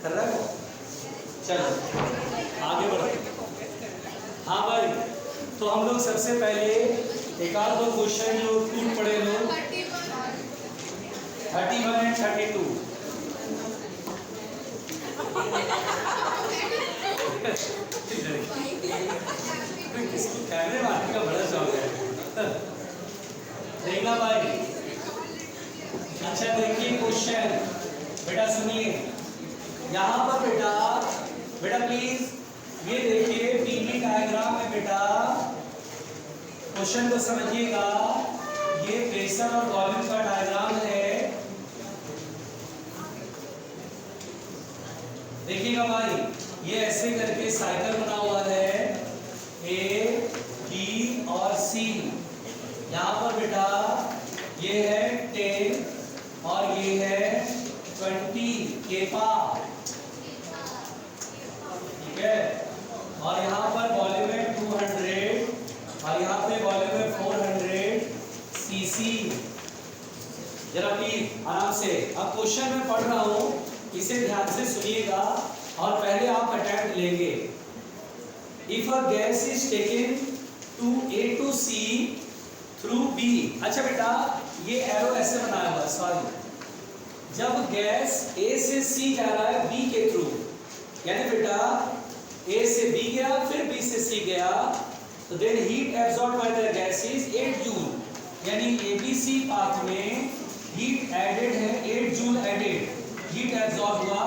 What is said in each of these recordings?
कर रहा है। चलो आगे बढ़ो। हाँ भाई, तो हम लोग सबसे पहले एक आध दो क्वेश्चन जो टूट पड़े लोग 31 एंड 32 किसको कैमरे मारने का बड़ा शौक है। देखना भाई, अच्छा देखिए क्वेश्चन, बेटा सुनिए यहाँ पर बेटा प्लीज ये देखिए पीवी डायग्राम में बेटा क्वेश्चन को समझिएगा। ये प्रेशर और वॉल्यूम का डायग्राम है, देखिएगा भाई। ये ऐसे करके साइकिल बना हुआ है ए बी और सी। यहाँ पर बेटा ये है 10 और ये है 20 के पार, ठीक है। और यहाँ पर वॉल्यूम है 200 और यहाँ पे वॉल्यूम है 400 सीसी। जरा प्लीज आराम से, अब क्वेश्चन मैं पढ़ रहा हूँ, इसे ध्यान से सुनिएगा और पहले आप अटेम्प्ट लेंगे। If a gas is taken to A to C through B. अच्छा बेटा ये एरो ऐसे बनाया हुआ, सॉरी, जब गैस ए से सी जा रहा है बी के थ्रू, यानी बेटा ए से बी गया फिर बी से सी गया, तो then heat absorbed by the gas is 8 joule, यानी एबीसी पाथ में हीट एडेड है 8 जूल एडेड, हीट एब्सॉर्ब हुआ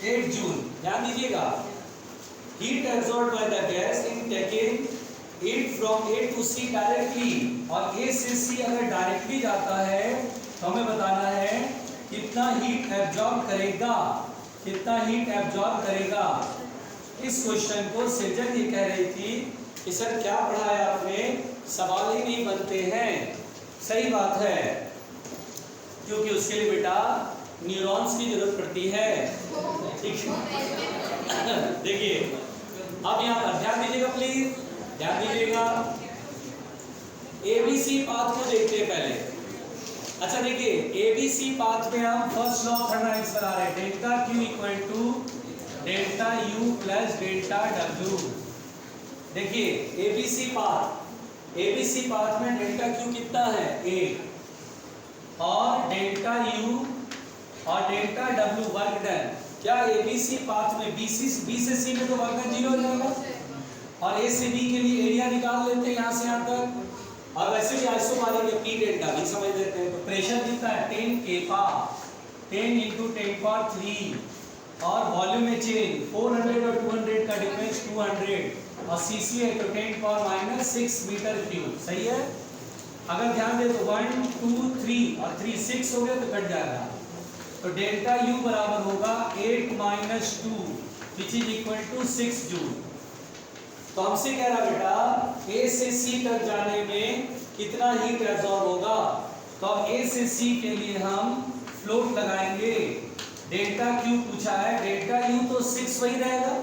8 जूल। ध्यान दीजिएगा, heat absorbed by the gas in taking it from A to C directly, और A से सी अगर directly जाता है तो हमें बताना है कितना हीट एब्सॉर्ब करेगा, कितना हीट एब्सॉर्ब करेगा। इस क्वेश्चन को सृजन ये कह रही थी कि सर क्या पढ़ाया आपने, सवाल ही नहीं बनते हैं। सही बात है, क्योंकि उसके लिए बेटा न्यूरॉन्स की जरूरत पड़ती है, ठीक है। देखिए अब यहाँ पर ध्यान दीजिएगा, प्लीज ध्यान दीजिएगा। एबीसी पाथ को देखते हैं पहले। अच्छा देखिए एबीसी पाथ में हम फर्स्ट लॉ ऑफ थर्मोडायनामिक्स बना रहे हैं, delta Q equal to delta U plus delta W. देखिए एबीसी पाथ में डेल्टा क्यू कितना है 1 और डेल्टा यू और डेल्टा डब्ल्यू वर्क डन। क्या एबीसी पाथ में बी से सी में तो वर्क डन 0 हो जाएगा, और ए से बी के लिए एरिया निकाल लेते हैं यहाँ से यहाँ तक, और वैसे भी आइसोबारिक पी डेल्टा भी समझ लेते हैं। तो प्रेशर कितना है 10 के पार 10 × 10⁻³ और वॉल्यूम में चेंज 400 और 200 का डिफरेंस 200 और सीसी है तो 10⁻⁻6 मीटर क्यूब। सही है। अगर ध्यान दे तो 1 2 3 और 3 6 हो गया तो कट जाएगा, तो डेल्टा यू बराबर होगा 8 - 2 which is equal to 6 joule. तो हमसे कह रहा बेटा ए से सी तक जाने में कितना हीट एब्सॉर्ब होगा, तो अब ए से सी के लिए हम फ्लोट लगाएंगे। डेल्टा क्यू पूछा है, डेल्टा यू तो 6 वही रहेगा,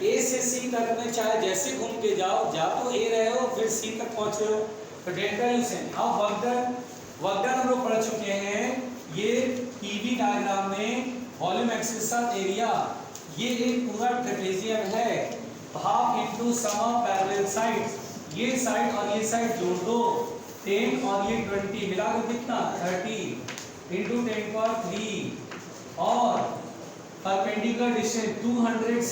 ए से सी तक में चाहे जैसे घूम के जाओ, जा तो ए रहे हो फिर सी तक पहुंचे हो, तो डेल्टा यू से। अब वर्क डन हम लोग पढ़ चुके हैं। ये पीवी डायग्राम में वॉल्यूम एक्सिस एरिया, ये एक पूरा ट्रेपेजियम है, half into sum of parallel sides, ये साइड और ये साइड जोड़ दो 10 और ये 20 मिलाकर कितना 30 इनटू 10⁻³ और परपेंडिकुलर डिस्टेंस 200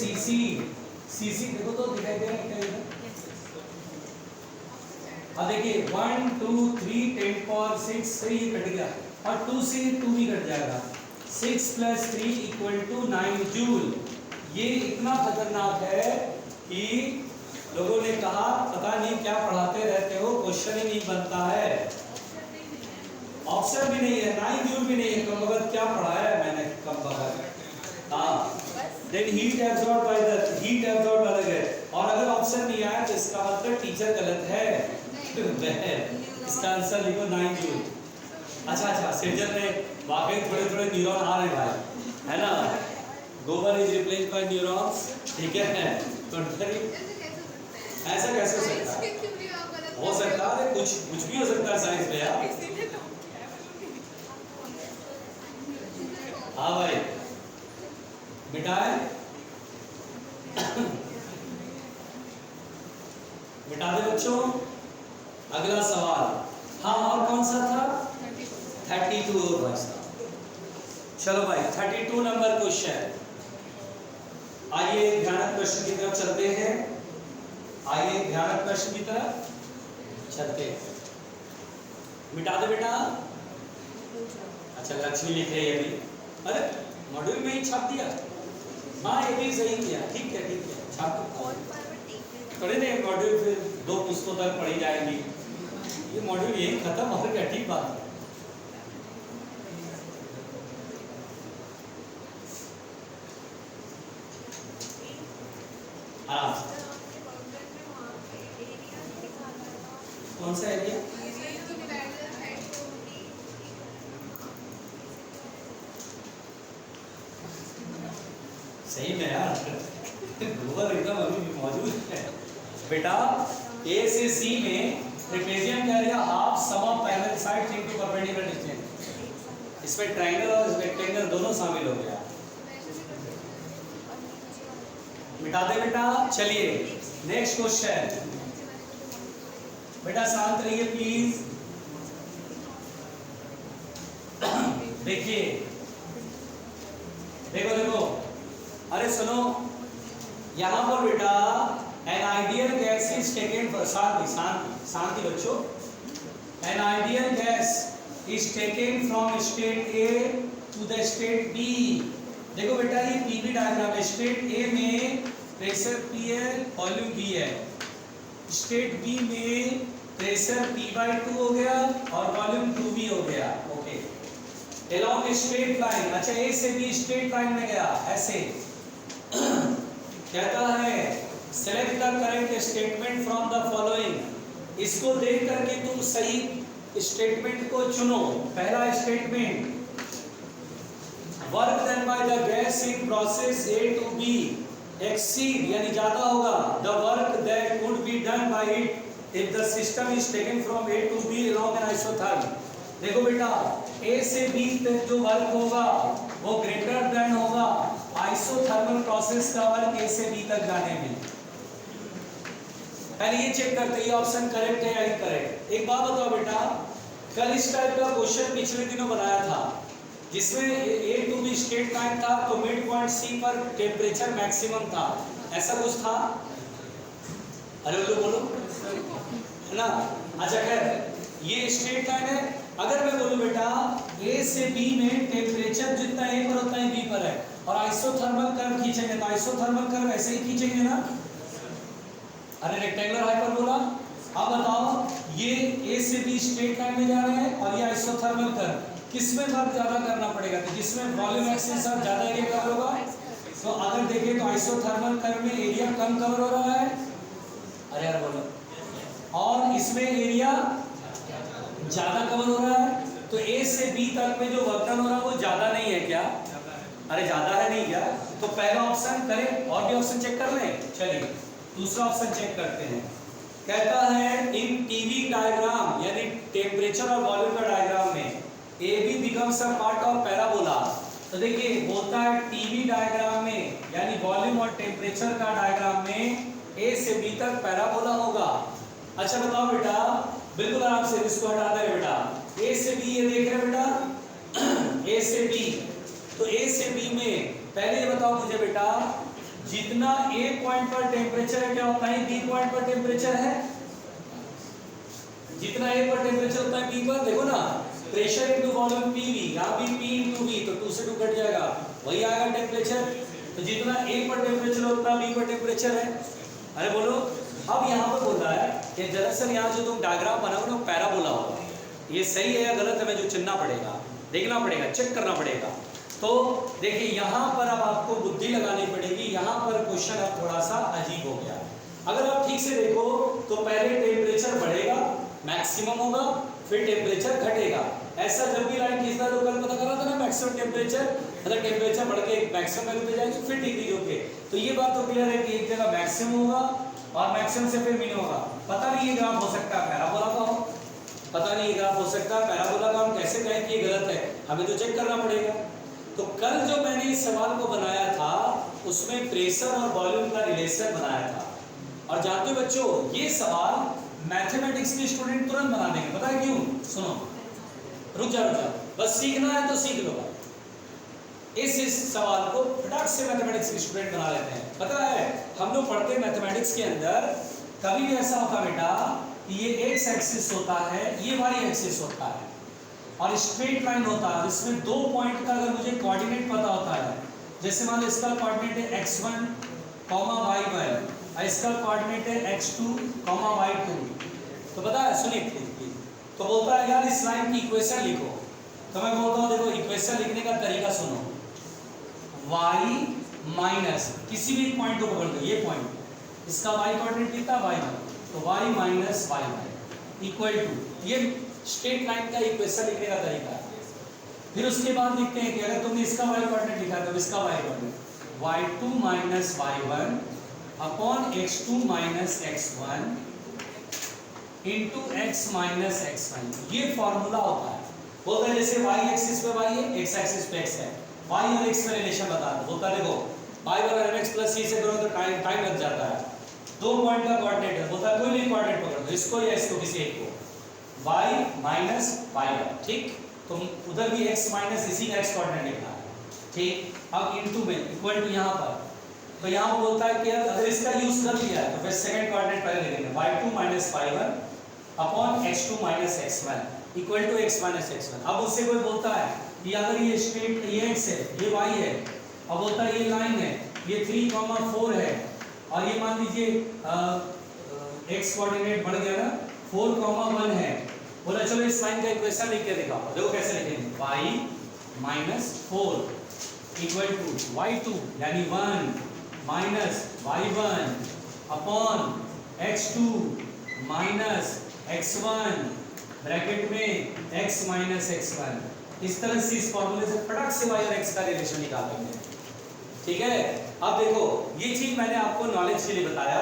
सीसी देखो तो दिखाई दे रहा है क्या इधर। अब देखिए 1 2 3 10⁻6 से ये कट गया और 2 से 2 भी कट जाएगा, 6 + 3 = 9 जूल। ये इतना खतरनाक है कि लोगों ने कहा पता नहीं क्या पढ़ाते रहते हो, क्वेश्चन ही नहीं बनता है, ऑप्शन भी नहीं है, 9 जूल भी नहीं है, कम वक्त क्या पढ़ाया है मैंने कम वक्त। हाँ then heat absorb by the gas, और अगर ऑप्शन नहीं आया तो इसका मतलब टीचर गलत है। इसका आंसर लिखो 9 जूल। अच्छा सृजन में वाकई थोड़े न्यूरॉन आ रहे हैं भाई, है ना। गोबर इज रिप्लेस्ड बाय न्यूरॉन्स, ठीक है। तो ऐसा कैसे हो सकता है? हो सकता है कुछ भी हो सकता है साइंस में यार। हाँ भाई मिटाए, मिटा दे बच्चों। अगला सवाल, हाँ और कौन सा था? 32 और बचता। चलो भाई 32 नंबर क्वेश्चन। आइए ध्यानक प्रश्न की तरफ चलते हैं। आइए ध्यानक प्रश्न की तरफ चलते हैं। मिटा दे बेटा। अच्छा लक्ष्मी लिख रही है अभी। अरे मॉड्यूल में ही छाप दिया। हाँ ये भी सही किया, ठीक है ठीक है, छाप थोड़े नहीं मॉड्यूल फिर 2 पुस्तकों तक पढ़ी जाएंगी। ये मॉड्यूल यही खत्म हो गया, ठीक बात है। आराम से। कौन सा एरिया? सही में यार गूगल एकदम अभी भी मौजूद है बेटा। ए से सी में trapezium area half sum of parallel sides into perpendicular distance. इसमें ट्रायंगल और रेक्टेंगल दोनों शामिल हो गया। मिटा दे बेटा। चलिए नेक्स्ट क्वेश्चन। बेटा शांत रहिए प्लीज। देखिए देखो देखो, अरे सुनो, यहां पर बेटा an ideal gas is taken for, शांति शांति शांति बच्चों। An ideal gas is taken from state A to the state B. देखो बेटा ये पीवी डायग्राम है। स्टेट ए में प्रेशर पी है, वॉल्यूम बी है। स्टेट बी में प्रेशर p/2 हो गया और वॉल्यूम 2v हो गया। Okay, along straight line. अच्छा ए से बी स्ट्रेट लाइन में गया ऐसे। कहता है select the correct statement from the following. इसको देख करके तुम सही स्टेटमेंट को चुनो। पहला statement, work done by the gas in process A to B exceed यानी ज्यादा होगा the work that could be done by it if the system is taken from A to B along an isotherm। देखो बेटा A से B तक जो work होगा वो ग्रेटर देन होगा आइसोथर्मल प्रोसेस का वर्क A से B तक जाने में। पहले ये चेक करते हैं ऑप्शन करेक्ट है या इनकरेक्ट। एक बात बताओ बेटा, कल इस टाइप का क्वेश्चन पिछले दिनों बनाया था जिसमें A to B straight line था तो मिड पॉइंट C पर टेम्परेचर मैक्सिमम था, ऐसा कुछ था? अरे बोलो है ना। अच्छा खैर ये स्ट्रेट लाइन है। अगर मैं बोलूं बेटा A से B में टेम्परेचर जितना A पर होता है B पर है और आइसोथर्मल कर्व खींचेंगे तो आइसोथर्मल कर्व ऐसे ही खींचेंगे ना। अरे रेक्टेंगुलर हाइपरबोला। अब बताओ ये A से B स्ट्रेट लाइन में जा रहे हैं और ये आइसोथर्मल कर्व, किसमें वर्क ज्यादा करना पड़ेगा? तो जिसमें वॉल्यूम एक्सिस से ज्यादा एरिया कवर होगा। तो अगर देखें तो आइसोथर्मल कर्व में एरिया कम कवर हो रहा है। अरे यार बोलो, और इसमें एरिया ज्यादा कवर हो रहा है। तो A से B तक में जो वर्क डन हो रहा है वो ज्यादा नहीं है क्या? अरे ज्यादा है नहीं क्या? तो पहला ऑप्शन करें, और भी ऑप्शन चेक कर लें। चलिए दूसरा ऑप्शन चेक करते हैं। कहता है इन टीवी डायग्राम यानी टेम्परेचर और वॉल्यूम का डायग्राम में AB becomes a part of parabola. तो देखिए बोलता है टीवी डायग्राम में यानी वॉल्यूम और टेम्परेचर का डायग्राम में A से B तक पैराबोला होगा। अच्छा बताओ बेटा, बिल्कुल आराम से इसको हटा दे बेटा। A से B ये देख रहे बेटा A से B। तो A से B में पहले ये बताओ मुझे बेटा, जितना A पॉइंट पर टेम्परेचर है क्या उतना ही B पॉइंट पर टेम्परेचर है? जितना A पर टेम्परेचर उतना ही B पर। देखो ना प्रेशर इनटू वॉल्यूम PV, यहाँ भी P इनटू V तो 2 से 2 कट जाएगा, वही आएगा टेम्परेचर। तो जितना A पर टेम्परेचर उतना B पर टेम्परेचर है। अरे बोलो, अब यहाँ पर बोल रहा है कि दरअसल यहाँ जो तुम डायग्राम बनाओगे ना पैराबोला होगा। ये सही है या गलत है मुझे चुनना पड़ेगा, देखना पड़ेगा, चेक करना पड़ेगा। तो देखिए यहाँ पर अब आपको बुद्धि लगानी पड़ेगी। यहाँ पर क्वेश्चन अब थोड़ा सा अजीब हो गया। अगर आप ठीक से देखो तो पहले टेम्परेचर बढ़ेगा, मैक्सिमम होगा, फिर टेम्परेचर घटेगा। ऐसा जब भी लाइन खींचता तो कल पता करा था ना मैक्सिमम टेम्परेचर, मतलब टेम्परेचर बढ़ के मैक्सिमम वैल्यू पे जाएगी फिर डिक्रीज होके। तो ये बात तो क्लियर है कि एक जगह मैक्सिमम होगा और मैक्सिमम से फिर मिनिमम होगा। पता नहीं ये ग्राफ हो सकता है पैराबोला का हो, पता नहीं ये ग्राफ हो सकता है पैराबोला का। हम कैसे कहें कि ये गलत है? हमें तो चेक करना पड़ेगा। तो कल जो मैंने इस सवाल को बनाया था उसमें प्रेशर और वॉल्यूम का रिलेशन बनाया था, और जानते हो बच्चों ये सवाल मैथमेटिक्स के स्टूडेंट तुरंत बना देंगे, पता है क्यों? सुनो, रुक जा, बस सीखना है तो सीख लो। इस सवाल को फटाक से मैथमेटिक्स के स्टूडेंट बना लेते हैं। पता है हम लोग पढ़ते हैं मैथमेटिक्स के अंदर, कभी भी ऐसा होता बेटा कि ये एक्स एक्सिस होता है, ये वाई एक्सिस होता है, और स्ट्रेट लाइन होता है। इसमें दो पॉइंट का अगर मुझे कोऑर्डिनेट पता होता है, जैसे मान लो इसका कोऑर्डिनेट है x1, y1, और इसका कोऑर्डिनेट है x2, y2, तो पता है, सुनिए, तो बोलता है यार इस लाइन की इक्वेशन लिखो, तो मैं बोलता हूँ देखो इक्वेशन लिखने का तरीका सुनो, y माइनस किसी भी पॉइंट को पकड़ लो, ये पॉइंट, इसका y कोऑर्डिनेट कितना y1, तो y minus y1 equal to, ये स्ट्रेट लाइन का इक्वेशन लिखने का तरीका है। फिर उसके बाद लिखते हैं कि अगर तुमने इसका y कोऑर्डिनेट लिखा तो इसका y coordinate y2 minus y1 upon x2 minus x1 into x minus x1, ये फॉर्मूला होता है। बोलता है जैसे y एक्सिस पे y है, x एक्सिस पे x है, y और x में रिलेशन बता दो। बोलता है देखो y बराबर mx प्लस c से करो तो टाइम लग जाता है, दो पॉइंट का कोऑर्डिनेट है, बोलता है कोई भी कोऑर्डिनेट पकड़ दो, इसको या इसको, किसी एक को, y माइनस y1, ठीक, तो उधर भी x माइनस इसी का x कोऑर्डिनेट लिखना है, ठीक। अब इनटू में इक्वल टू यहाँ पर, तो यहाँ पर बोलता है कि अगर इसका यूज कर लिया है तो फिर सेकंड कोऑर्डिनेट पहले लिखेंगे, y2 minus y1 upon x2 minus x1 equal to x minus x1। अब उससे कोई बोलता है कि अगर ये स्ट्रेट, ये x है, ये y है, अब बोलता है ये लाइन है, ये 3,4 है, और ये मान लीजिए x कोऑर्डिनेट बढ़ गया ना, 4,1 है, बोला चलो इस लाइन का इक्वेशन लिख के दिखाओ, देखो कैसे लिखेंगे, y minus 4 equal to y2 यानी 1 minus y1 upon x2 minus x1 bracket में x माइनस x1। इस तरह से इस फॉर्मूले से फटाक से y और x का रिलेशन निकाल लेंगे, ठीक है। अब देखो ये चीज मैंने आपको नॉलेज के लिए बताया,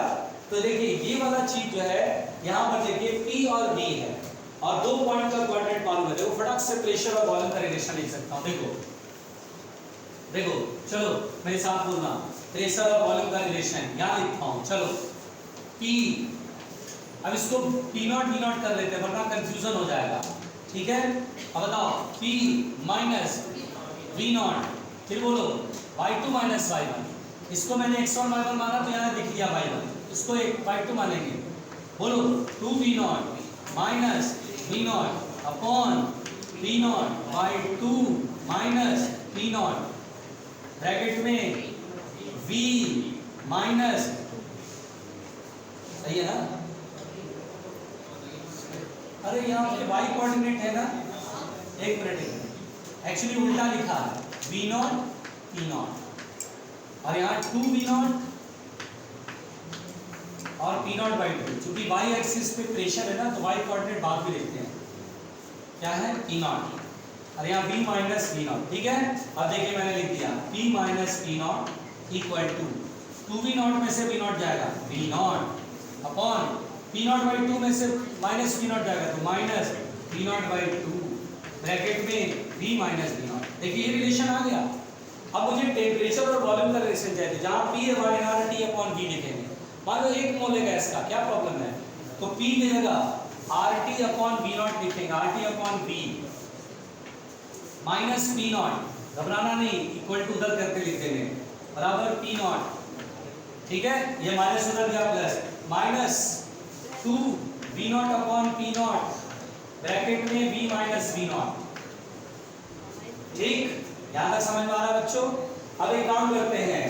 तो देखिए ये वाला चीज जो है यहाँ पर देखिए P और V है, और दो पॉइंट का कोऑर्डिनेट मालूम है, देखो फटाक से प्रेशर और वॉल्यूम का रिलेशन लिख सकता हूँ। देखो चलो मेरे साथ बोलना, प्रेशर और वॉल्यूम का रिलेशन यहाँ लिखता हूँ, चलो P, अब इसको P नॉट V नॉट कर लेते हैं वरना कंफ्यूजन हो जाएगा, ठीक है। अब बताओ P माइनस V नॉट, फिर बोलो y2 माइनस y1, इसको मैंने x1 y1 माना तो यहाँ लिख लिया y1, इसको एक y2 मानेंगे, बोलो 2v not minus v naught upon v naught by 2 minus v not bracket में v माइनस, सही है ना, अरे यहाँ पे y कोऑर्डिनेट है ना, एक मिनट, एक्चुअली उल्टा लिखा है, v नॉट p नॉट, और यहाँ 2v नॉट और p नॉट बाई 2, चूंकि y एक्सिस पे प्रेशर है ना तो y कोऑर्डिनेट बाद में लिखते हैं, क्या है p नॉट, और यहाँ v माइनस v नॉट, ठीक है। अब देखिए मैंने लिख दिया p minus p naught equal to 2v naught में से v नॉट जाएगा v naught upon p naught by 2 में से माइनस v नॉट जाएगा तो minus v naught by 2 bracket में v माइनस v नॉट। देखिए ये रिलेशन आ गया। अब मुझे टेम्परेचर और वॉल्यूम का रिलेशन चाहिए, जहाँ P है वहाँ RT अपॉन V लिखेंगे। मान लो 1 मोल है गैस का, क्या प्रॉब्लम है, तो P की जगह RT अपॉन V नॉट लिखेंगे, RT upon V minus P not, घबराना नहीं, इक्वल टू उधर करके लिख देंगे, बराबर P नॉट, ठीक है। ये माइनस उधर गया plus, minus 2 V naught upon P not bracket में V माइनस V नॉट, ठीक, यहाँ तक समझ में आ रहा है बच्चों। अब एक काम करते हैं,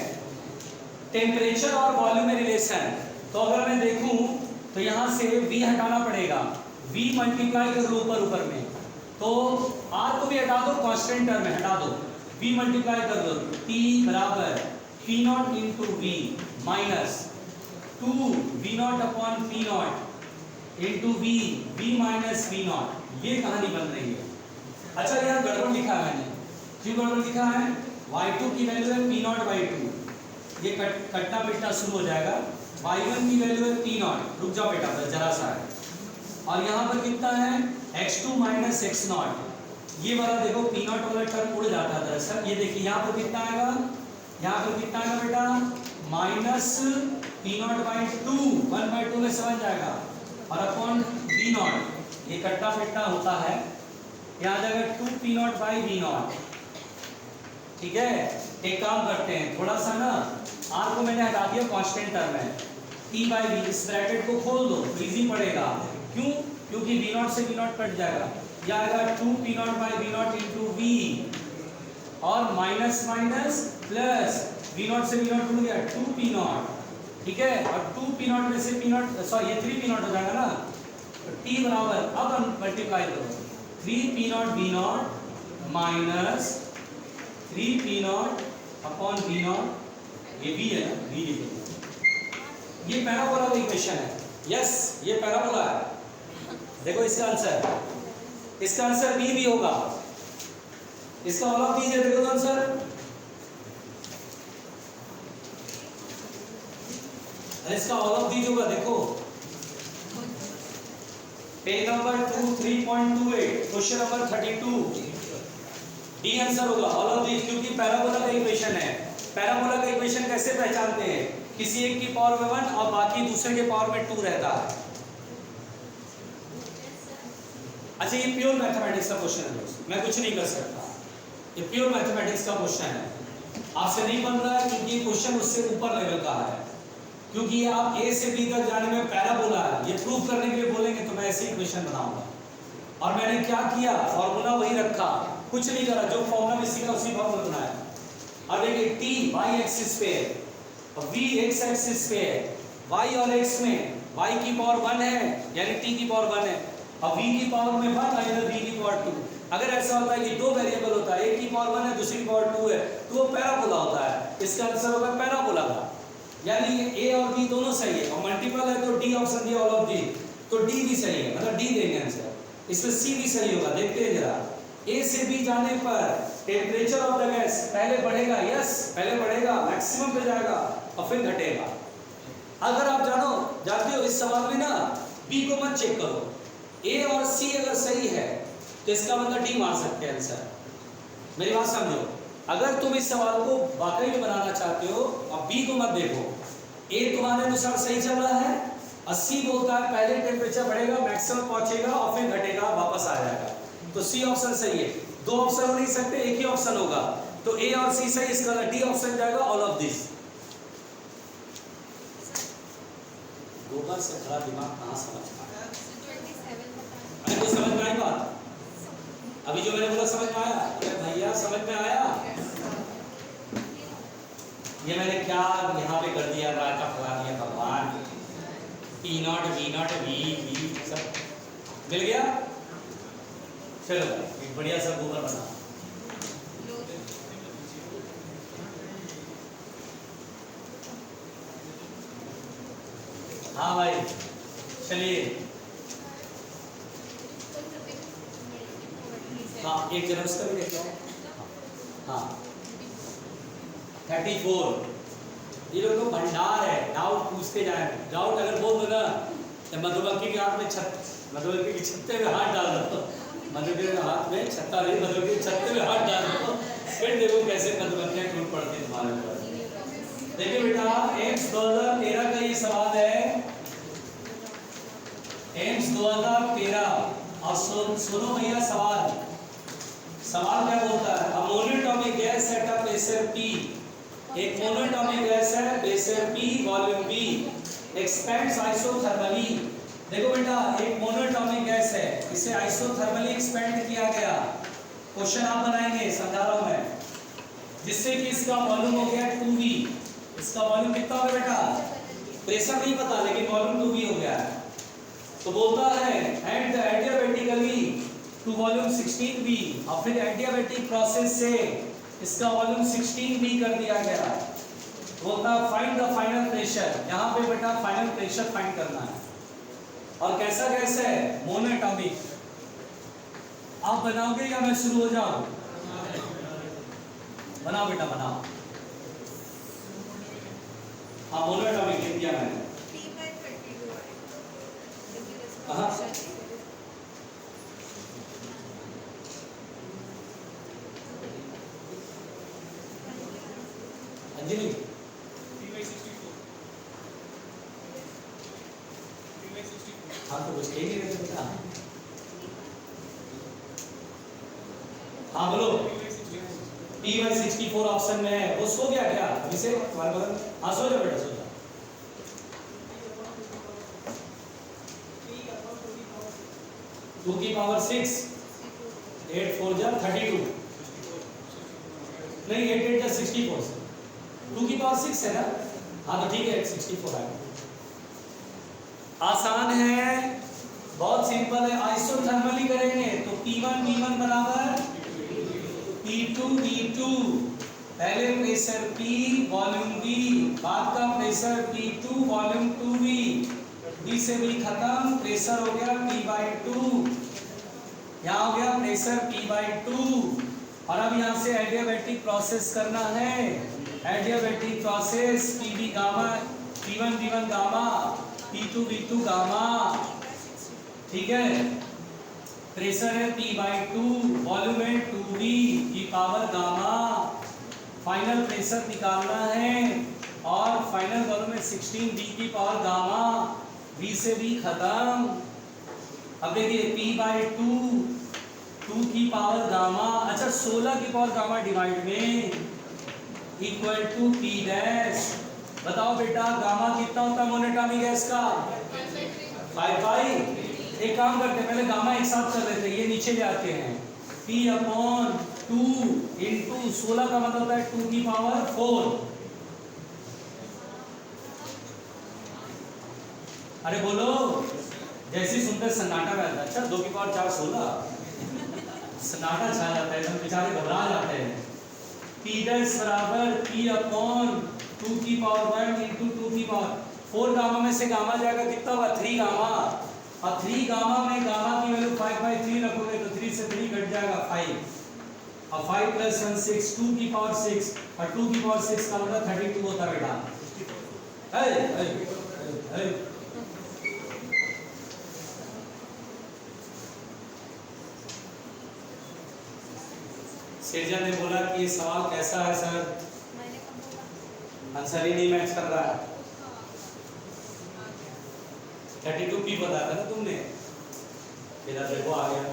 टेम्परेचर और वॉल्यूम में रिलेशन, तो अगर मैं देखूं तो यहाँ से V हटाना पड़ेगा, V मल्टीप्लाई कर दो ऊपर ऊपर में, तो R को भी हटा दो, कांस्टेंट टर्म में हटा दो, V मल्टीप्लाई कर दो, T बराबर P not into V minus 2 V naught upon P not into V minus V not, ये कहानी बन रही है। अच्छा यहाँ गड़बड़ लिखा है मैंने, क्यों गड़बड़ लिखा है, y2 की वैल्यू है P नॉट बाई 2, ये कटना पिटना शुरू हो जाएगा, y1 की वैल्यू है P नॉट, रुक जाओ बेटा जरा सा है, और यहाँ पर कितना है x2 माइनस x नॉट, ये वाला देखो पी नॉट वाला टर्म उड़ जाता है दरअसल। ये देखिए यहाँ पर कितना आएगा, यहाँ पर कितना आएगा बेटा, minus P naught by two, 1/2 में समझ जाएगा, और अपॉन बी नॉट, ये कट्टा फिट्टा होता है, यहाँ आ जाएगा 2 P naught by B naught. ठीक है, एक काम करते हैं, थोड़ा सा ना आर को मैंने हटा दिया, कांस्टेंट टर्म है, टी बाई बी, इस ब्रैकेट को खोल दो तो इजी पड़ेगा। क्यों? क्योंकि बी नॉट से बी नॉट कट जाएगा, यह आएगा 2 P naught by B naught into V, और minus minus plus, V naught से बी नॉट उड़ गया, 2 पी नॉट। ठीक है, और 2 पी नॉट में से पी नॉट, सॉरी ये 3 पी नॉट हो जाएगा ना, तो टी बराबर, अब हम मल्टीप्लाई करो, 3 P naught B naught minus 3 P naught upon B naught, ये बी है ना, बी लिखेंगे, ये पैराबोला का इक्वेशन है। यस, ये पैराबोला है। देखो इसका आंसर बी भी होगा, इसका ऑल ऑफ दीजिए, देखो आंसर, इसका ऑल ऑफ दीजिए होगा, देखो page number 2 3.28 question number 32, D answer होगा ऑल ऑफ दीज, क्योंकि पैराबोला का इक्वेशन है। पैराबोला का इक्वेशन कैसे पहचानते हैं, किसी एक की पावर में 1 और बाकी दूसरे के पावर में 2 रहता है। अच्छा, ये प्योर मैथमेटिक्स का क्वेश्चन है दोस्त, मैं कुछ नहीं कर सकता, ये प्योर मैथमेटिक्स का क्वेश्चन है, आपसे नहीं बन रहा है क्योंकि ये क्वेश्चन उससे ऊपर लेवल का है, क्योंकि ये आप ए से बी तक जाने में पैराबोला है, ये प्रूव करने के लिए बोलेंगे तो मैं ऐसे ही क्वेश्चन बनाऊंगा। और मैंने क्या किया, फॉर्मूला वही रखा, कुछ नहीं करा, जो फॉर्मूला में सीखा उसी फॉर्मूला बनाया। अब देखिए टी वाई एक्सिस पे है और वी एक्स एक्सिस पे है, वाई और एक्स में वाई की पावर 1 है यानी टी की पावर 1 है, और वी की पावर में 1 और इधर वी की पावर 2। अगर ऐसा होता है कि दो वेरिएबल होता है, एक की पावर 1 है दूसरी की पावर 2 है, तो वो पैराबोला होता है, इसका आंसर होगा पैराबोला का, यानी ए और बी दोनों सही है, और मल्टीपल है तो डी ऑप्शन दिया ऑल ऑफ डी, तो डी भी सही है, मतलब डी देंगे आंसर, इसमें सी भी सही होगा। देखते हैं जरा, ए से बी जाने पर टेम्परेचर ऑफ द गैस पहले बढ़ेगा, यस पहले बढ़ेगा, मैक्सिमम पे जाएगा और फिर घटेगा। अगर आप जानते हो इस सवाल में ना बी को मत चेक करो, ए और सी अगर सही है तो इसका मतलब डी मार सकते हैं आंसर। मेरी बात समझो, अगर तुम इस सवाल को वाकई में बनाना चाहते हो और बी को मत देखो, ए तुम्हारे अनुसार सही चल रहा है, 80 बोलता है पहले टेम्परेचर बढ़ेगा, मैक्सिमम पहुंचेगा और फिर घटेगा, वापस आ जाएगा, तो सी ऑप्शन सही है। दो ऑप्शन हो नहीं सकते, एक ही ऑप्शन होगा, तो ए और सी सही, इसका डी ऑप्शन जाएगा ऑल ऑफ दिस। गोबर से भरा दिमाग कहाँ समझ पाया, अरे तो समझ में आई बात, अभी जो मैंने बोला समझ में आया, अरे भैया समझ में आया, ये मैंने क्या यहाँ पे कर दिया, राजा फैला दिया भगवान, P naught V naught V सब मिल गया। चलो एक बढ़िया सा गोबर बना, हाँ भाई चलिए, हाँ एक जनरस का भी देख लो, हाँ 34, ये लोग तो भंडार है, डाउट पूछते जाए, डाउट अगर बोल दो ना तो मधुमक्खी के हाथ में मधुमक्खी की छत्ते में हाथ डाल दो, मधुमक्खी के हाथ में छत्ता नहीं, मधुमक्खी के छत्ते में हाथ डाल दो, फिर देखो कैसे मधुमक्खियां टूट पड़ती है तुम्हारे ऊपर। देखिए बेटा, एम्स 2013 का ये सवाल है, एम्स 2013, और सुनो भैया सवाल क्या बोलता है, a monatomic gas at a pressure P, एक मोनोटॉमिक गैस है, pressure P, volume V, expands isothermally. देखो बेटा, एक मोनोटॉमिक गैस है, इसे आइसोथर्मली एक्सपेंड किया गया, क्वेश्चन आप बनाएंगे, समझा रहा हूं मैं, जिससे कि इसका वॉल्यूम हो गया 2V, इसका वॉल्यूम कितना होगा बेटा, प्रेशर नहीं पता लेकिन वॉल्यूम 2V हो गया है, तो बोलता है and adiabatically to volume 16V, और फिर एडियाबेटिक प्रोसेस से इसका वॉल्यूम 16V कर दिया गया, बोलता फाइंड द फाइनल प्रेशर, यहाँ पे बेटा फाइनल प्रेशर फाइंड करना है, और कैसा गैस है, मोनोटॉमिक। आप बनाओगे या मैं शुरू हो जाऊं, बनाओ बेटा बनाओ, हाँ मोनोटॉमिक लिख दिया मैंने, हाँ तो कुछ कह नहीं रहे थे बेटा। हाँ बोलो। P/64 ऑप्शन में है, वो सो गया क्या अभी से? हाँ सो जाओ बेटा, सो जाओ। 2 की पावर 6, 8 4 जा 32, नहीं 8 8 जा 64, 2 की पावर 6 है ना? हाँ तो ठीक है 64 है। आसान है, बहुत सिंपल है, आइसोथर्मली करेंगे तो P1 V1 बराबर P2 V2, पहले प्रेशर P वॉल्यूम V, बाद का pressure P2 volume 2V, V से V खत्म, प्रेशर हो गया P/2, यहाँ हो गया प्रेशर P/2। और अब यहाँ से एडियाबैटिक प्रोसेस करना है, adiabatic process Pv gamma, P1 V1 gamma, P2 V2 gamma, ठीक है। प्रेशर है P/2, वॉल्यूम है 2V की पावर गामा, फाइनल प्रेशर निकालना है और फाइनल वॉल्यूम है 16V की पावर गामा, V से V खत्म। अब देखिए P/2 2 की पावर गामा, अच्छा 16 की पावर गामा डिवाइड में इक्वल टू P डैश। बताओ बेटा गामा कितना होता है मोनोटॉमिक गैस का? 5/2। एक काम करते हैं, पहले गामा एक साथ कर लेते हैं, ये नीचे ले आते हैं। P/2 इंटू 16 का मतलब होता है 2 की पावर 4। अरे बोलो, जैसे ही सुनते सन्नाटा रहता है। अच्छा 2 की पावर 4 16, सन्नाटा छा जाता है, तो बेचारे घबरा जाते हैं। P डैश बराबर P/2 की पावर 1 इंटू 2 की पावर 4। गामा में से गामा जाएगा कितना हुआ? 3 गामा, और 3 गामा में गामा की वैल्यू 5/3 रखोगे तो 3 से 3 कट जाएगा 5, और 5 + 1 6, 2 की पावर 6, और 2 की पावर 6 का मतलब 32 होता है बेटा। सेजा ने बोला कि ये सवाल कैसा है सर? आंसर ही नहीं मैच कर रहा है। 32 P बताया था ना तुमने, इधर देखो आ गया।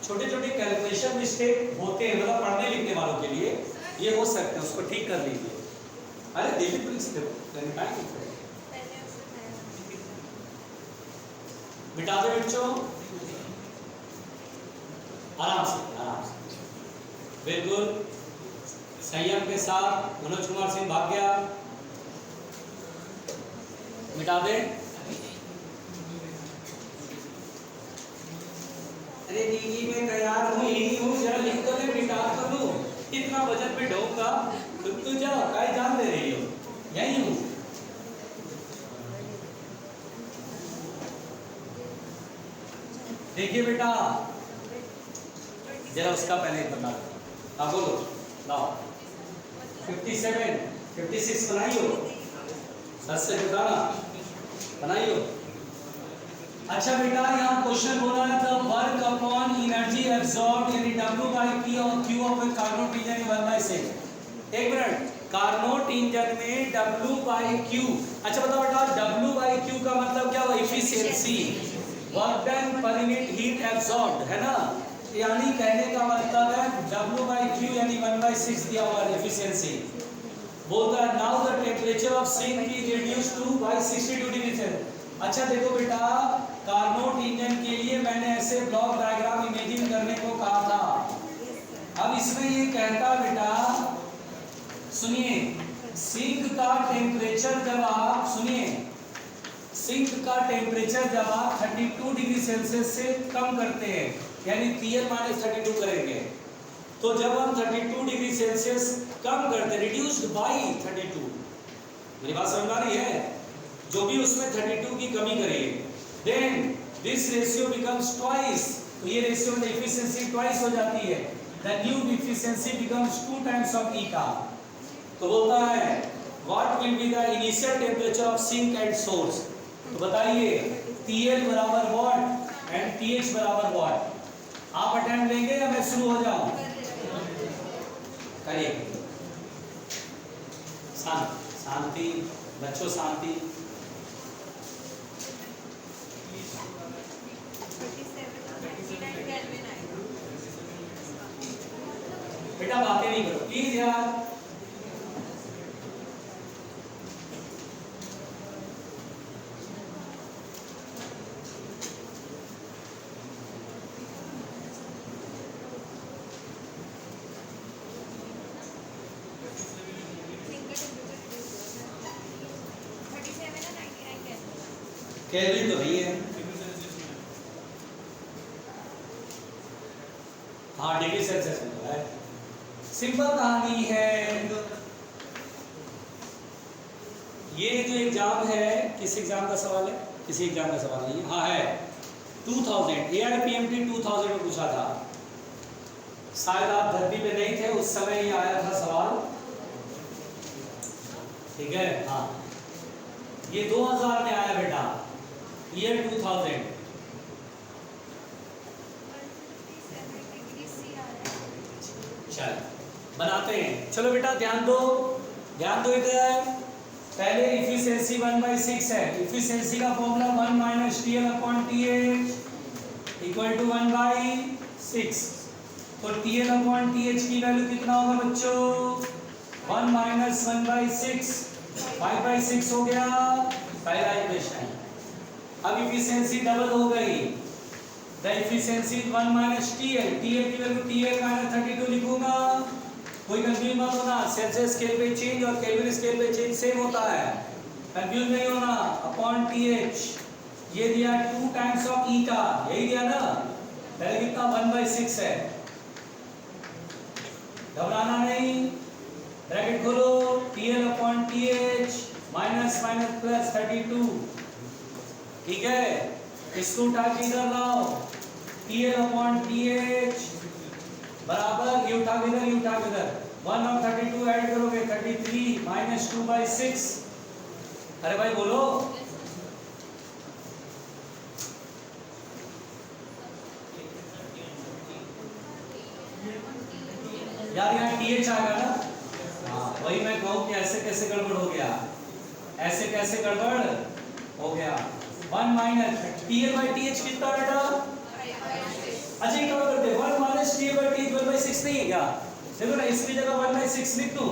छोटे छोटे कैलकुलेशन मिस्टेक होते हैं, मतलब पढ़ने लिखने वालों के लिए ये हो सकते हैं, उसको ठीक कर लीजिए। अरे देखिए प्लीज देखो, मिटा दो बच्चों, आराम से बिल्कुल संयम के साथ। मनोज कुमार सिंह भाग गया, मिटा दे। अरे दीदी मैं तैयार हूँ, यही हूँ, जरा लिख दो, मैं मिटा कर दूँ। इतना वजन पे ढोऊंगा तो जाओ, काय जान दे रही हो, यही हूँ। देखिए बेटा, जरा उसका पहले बता दो। बोलो लाओ। 57 56 बनाइयो, सच से बताना, बनाइयो। अच्छा बेटा यहाँ क्वेश्चन बोला है the work upon energy absorbed यानी W/Q of a Carnot engine in 1/6। एक मिनट, कार्नोट इंजन में W/Q, अच्छा बताओ बेटा W/Q का मतलब क्या हुआ? Efficiency, work done per unit heat absorbed, है ना? यानी कहने का मतलब है W/Q यानी 1/6 दिया हुआ एफिशिएंसी। बोलता है now the temperature of sink is reduced to by 62 degree Celsius. अच्छा देखो बेटा, कार्नोट इंजन के लिए मैंने ऐसे ब्लॉक डायग्राम इमेजिन करने को कहा था। अब इसमें ये कहता बेटा, सुनिए, सिंक का टेम्परेचर जब आप, सुनिए, सिंक का टेम्परेचर जब आप 32 डिग्री सेल्सियस से कम करते हैं, यानी TL-32 करेंगे, तो जब हम 32 डिग्री सेल्सियस कम करते, रिड्यूस्ड बाय 32, मेरी बात समझ आ रही है? जो भी उसमें 32 की कमी करिए, then this ratio becomes twice, तो ये रेशियो में एफिशिएंसी ट्वाइस हो जाती है। The new efficiency becomes 2 times of E का। तो बोलता है what will be the initial temperature of sink and source. तो बताइए TL बराबर व्हाट एंड TH बराबर व्हाट। आप अटेम्प्ट लेंगे या मैं शुरू हो जाऊं? करिए, शांति बच्चों, शांति। प्लीज यार केल्विन तो नहीं है। हाँ डिग्री सेल्सियस में है। सिंपल कहानी है। ये जो एग्जाम है किस एग्जाम का सवाल है? किसी एग्जाम का सवाल नहीं है। हाँ है 2000 ARPMT 2000 में पूछा था। शायद आप धरती पे नहीं थे उस समय ये आया था सवाल। ठीक है हाँ ये 2000 में आया बेटा ईयर 2000। चल बनाते हैं। चलो बेटा ध्यान दो इधर। पहले इफिशिएंसी 1/6 है। इफिशिएंसी का फॉर्मूला 1 - TL/TH इक्वल टू 1/6। तो TL/TH की वैल्यू कितना होगा बच्चों? 1 - 1/6 5/6 हो गया पहला इक्वेशन। अब इफिशिएंसी डबल हो गई। द इफिशिएंसी 1 - TL की वैल्यू TL-32 लिखूंगा। कोई कंफ्यूज मत होना। सेल्सियस स्केल पे चेंज और केल्विन स्केल पे चेंज सेम होता है। कंफ्यूज नहीं होना। अपॉन TH ये दिया 2 टाइम्स ऑफ ईटा यही दिया ना। पहले कितना 1/6 है। घबराना नहीं। ब्रैकेट खोलो TL/TH माइनस माइनस प्लस 32। ठीक है इसको उठा के इधर लाओ। TL/TH बराबर ये उठा के इधर 1 और 32 ऐड करोगे 33 माइनस 2/6। अरे भाई बोलो यार यहाँ TH आएगा ना। हाँ वही मैं कहूँ कि ऐसे कैसे गड़बड़ हो गया। ऐसे कैसे गड़बड़ हो गया। 1 - TL/TH कितना बेटा? अच्छा ये क्या करते हैं 1 - TL/TH 1/6 नहीं है क्या? देखो ना इसकी जगह 1/6 लिख दूं।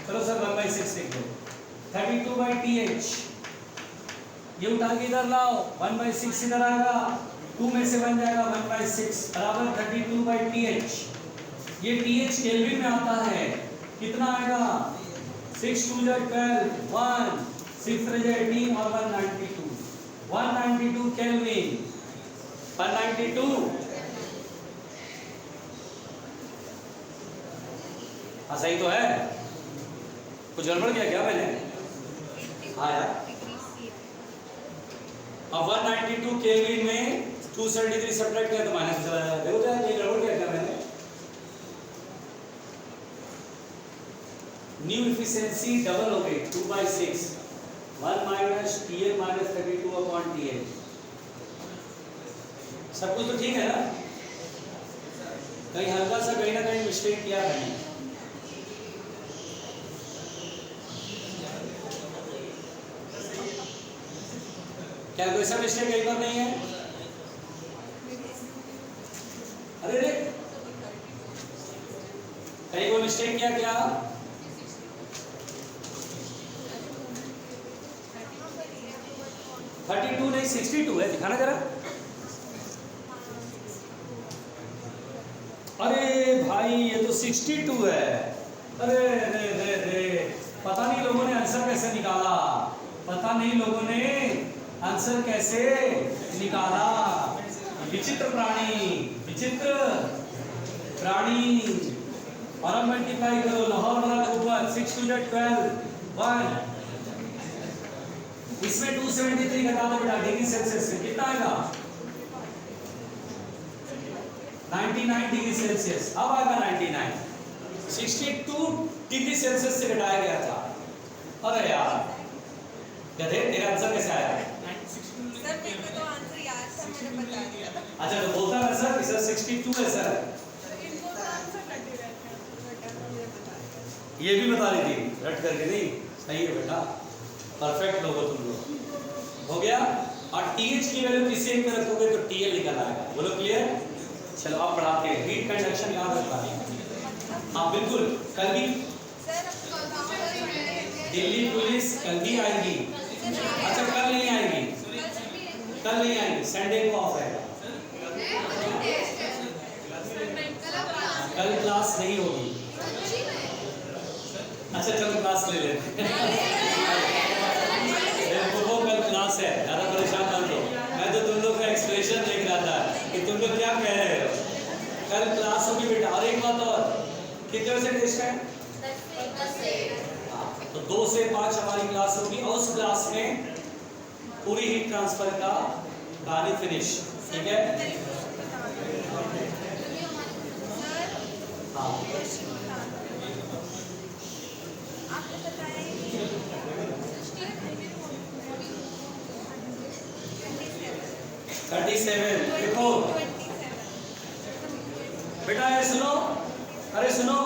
चलो सर 1/6 लिख दो। 32/TH ये उठा के इधर लाओ 1/6 इधर आएगा 2 में से बन जाएगा 1/6 बराबर 32/TH। ये TH केल्विन में आता है कितना आएगा 6 2 12 1 6 3 18 और 192 192 केल्विन 192। हाँ सही तो है। कुछ गड़बड़ किया क्या मैंने? हाँ यार अब 192 केल्विन में 273 सब्ट्रैक्ट किया तो माइनस चला जाएगा। देखो क्या ये गड़बड़ किया क्या मैंने? न्यू इफिशिएंसी डबल हो गई 2/6 1 - TL-32/TH। सब कुछ तो ठीक है ना? कहीं हल्का सा कहीं ना कहीं मिस्टेक किया मैंने। क्या कोई सा मिस्टेक कहीं पर नहीं है? अरे रे कहीं कोई मिस्टेक किया क्या? नहीं 62 है दिखाना जरा। अरे भाई ये तो 62 है। अरे रे रे रे पता नहीं लोगों ने आंसर कैसे निकाला। पता नहीं लोगों ने आंसर कैसे निकाला। विचित्र प्राणी। और अब मल्टीप्लाई करो लाहौर वाला ऊपर 6 2 12 1 इसमें 273 घटा दो बेटा डिग्री सेल्सियस से कितना आएगा 99 डिग्री सेल्सियस। अब आएगा 99 62 डिग्री सेल्सियस से घटाया गया था। अरे यार गधे तेरा आंसर कैसे आया? सर मेरे को तो आंसर याद था मैंने बता दिया। अच्छा तो बोलता है सर कि सर 62 है सर। इनको तो आंसर कट ही रहता है बेटा मुझे बता दिया। ये भी बता रही थी रट करके नहीं। सही है बेटा परफेक्ट लोगो तुम लोग। हो गया। और TH की वैल्यू किसी एक में रखोगे तो TL निकल आएगा। बोलो क्लियर। चलो अब बढ़ाते हैं हीट कंडक्शन याद रखना है। हाँ बिल्कुल, कल भी सर दिल्ली पुलिस कल भी आएगी। अच्छा कल नहीं आएगी, कल नहीं आएगी, संडे को ऑफ है, कल क्लास नहीं होगी। अच्छा चलो क्लास ले लेते वो कल क्लास है, ज़्यादा परेशान मत हो। मैं तो तुम लोग का एक्सप्रेशन देख रहा था कि तुम लोग क्या कह रहे हो। कल क्लास होगी बेटा। और एक बात और, कितने बजे टेस्ट है? तो 2 से 5 हमारी क्लास होगी और उस क्लास में पूरी हीट ट्रांसफर का कहानी फिनिश, ठीक है? हाँ आपको बताया 37 देखो बेटा, ये सुनो, अरे सुनो,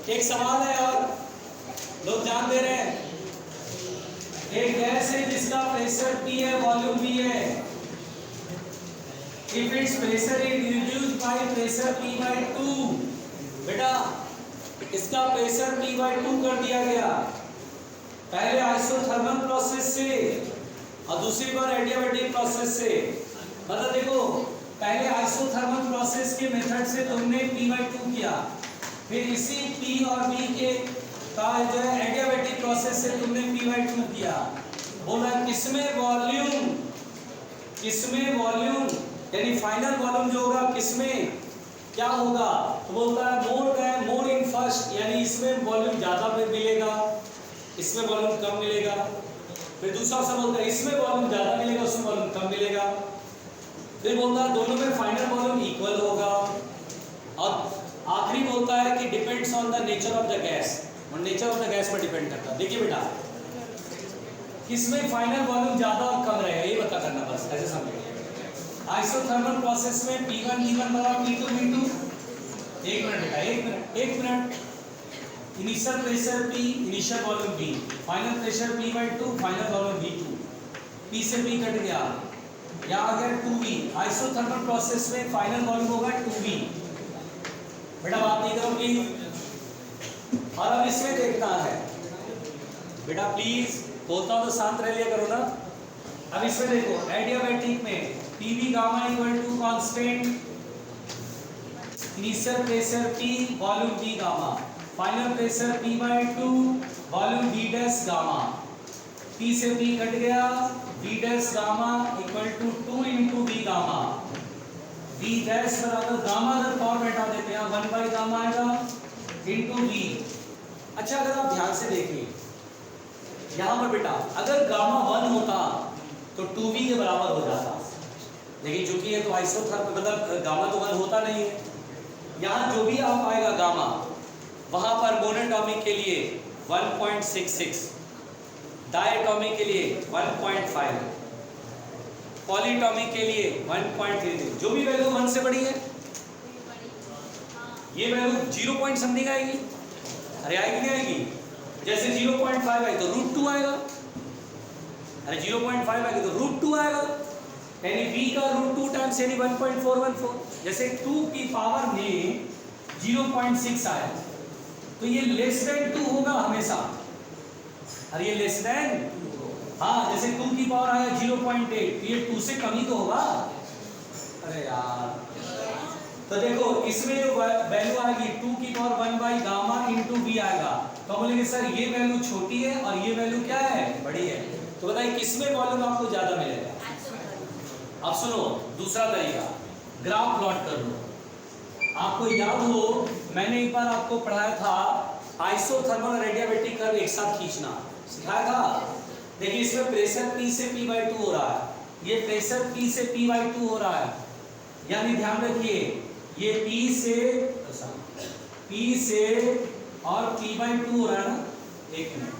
एक सवाल है और लोग जान दे रहे हैं। एक गैस है जिसका प्रेशर P है, वॉल्यूम V है। If its pressure is reduced by pressure P/2, बेटा इसका प्रेशर P/2 कर दिया गया, पहले आइसोथर्मल प्रोसेस से और दूसरी बार एडियाबैटिक प्रोसेस से। मतलब देखो, पहले आइसोथर्मल प्रोसेस के मेथड से तुमने P/2 किया, फिर इसी P और V के का जो है एडियाबैटिक प्रोसेस से तुमने P/2 किया। बोला किसमें वॉल्यूम, किसमें वॉल्यूम यानी फाइनल वॉल्यूम जो होगा किसमें क्या होगा, तो बोलता है मोर इन फर्स्ट, यानी इसमें वॉल्यूम ज़्यादा मिलेगा, इसमें वॉल्यूम कम मिलेगा। फिर दूसरा सा बोलता है इसमें वॉल्यूम ज़्यादा मिलेगा, उसमें वॉल्यूम कम मिलेगा। फिर बोलता है दोनों में फाइनल वॉल्यूम इक्वल होगा। और आखिरी बोलता है कि depends on the nature of the gas, और नेचर ऑफ द गैस पर डिपेंड करता है। देखिए बेटा, किसमें फाइनल वॉल्यूम ज़्यादा और कम रहेगा ये पता करना, बस ऐसे समझिए। आइसोथर्मल प्रोसेस में P1 बराबर P2। एक मिनट बेटा, एक minute. Initial pressure P, initial volume V, final pressure P/2, final volume V2। P से P कट गया, यहाँ आ गया 2V। आइसोथर्मल प्रोसेस में फाइनल वॉल्यूम होगा 2V। बेटा बात नहीं करो प्लीज। और अब इसमें देखना है बेटा, प्लीज बोलता हूँ तो शांत रह लिया करो ना। अब इसमें देखो, एडियाबैटिक में PV gamma equal to constant, initial pressure P, volume V gamma, final pressure P/2, volume V dash gamma. P से P कट गया, V dash gamma equal to 2 into V gamma. V dash बराबर gamma अगर form हटा देते हैं 1 by gamma आएगा into V। अच्छा अगर आप ध्यान से देखिए यहाँ पर बेटा, अगर गामा 1 होता तो 2V के बराबर हो जाता, लेकिन चूंकि ये तो आइसोथर्मल मतलब गामा तो 1 होता नहीं है। यहाँ जो भी आप आएगा गामा, वहाँ पर मोनोटॉमिक के लिए 1.66, डायटॉमिक के लिए 1.5, पॉलीटॉमिक के लिए 1.33। जो भी वैल्यू 1 से बड़ी है, ये वैल्यू 0 पॉइंट समथिंग आएगी। अरे आएगी नहीं आएगी? जैसे 0.5 आई तो √2 आएगा, अरे 0.5 आएगी तो √2 आएगा, यानी v का √2 टाइम्स यानी 1.414। जैसे 2 की पावर में 0.6 आया तो ये लेस देन 2 होगा हमेशा। अरे ये लेस देन, हाँ जैसे 2 की पावर आया 0.8 तो ये 2 से कम ही तो होगा। अरे यार, तो देखो इसमें जो वैल्यू आएगी 2 की power 1 by gamma into V आएगा, तो बोलेंगे सर ये वैल्यू छोटी है और ये वैल्यू क्या है, बड़ी है। तो बताइए किसमें वॉल्यूम आपको ज्यादा मिलेगा? अब सुनो दूसरा तरीका, ग्राफ प्लॉट कर लो। आपको याद हो मैंने एक बार आपको पढ़ाया था आइसोथर्मल और एडियाबैटिक कर्व एक साथ खींचना सिखाया था। देखिए इसमें प्रेशर P से P/2 हो रहा है, ये प्रेशर P से P/2 हो रहा है, यानी ध्यान रखिए ये P से और P/2 हो रहा है ना। एक मिनट,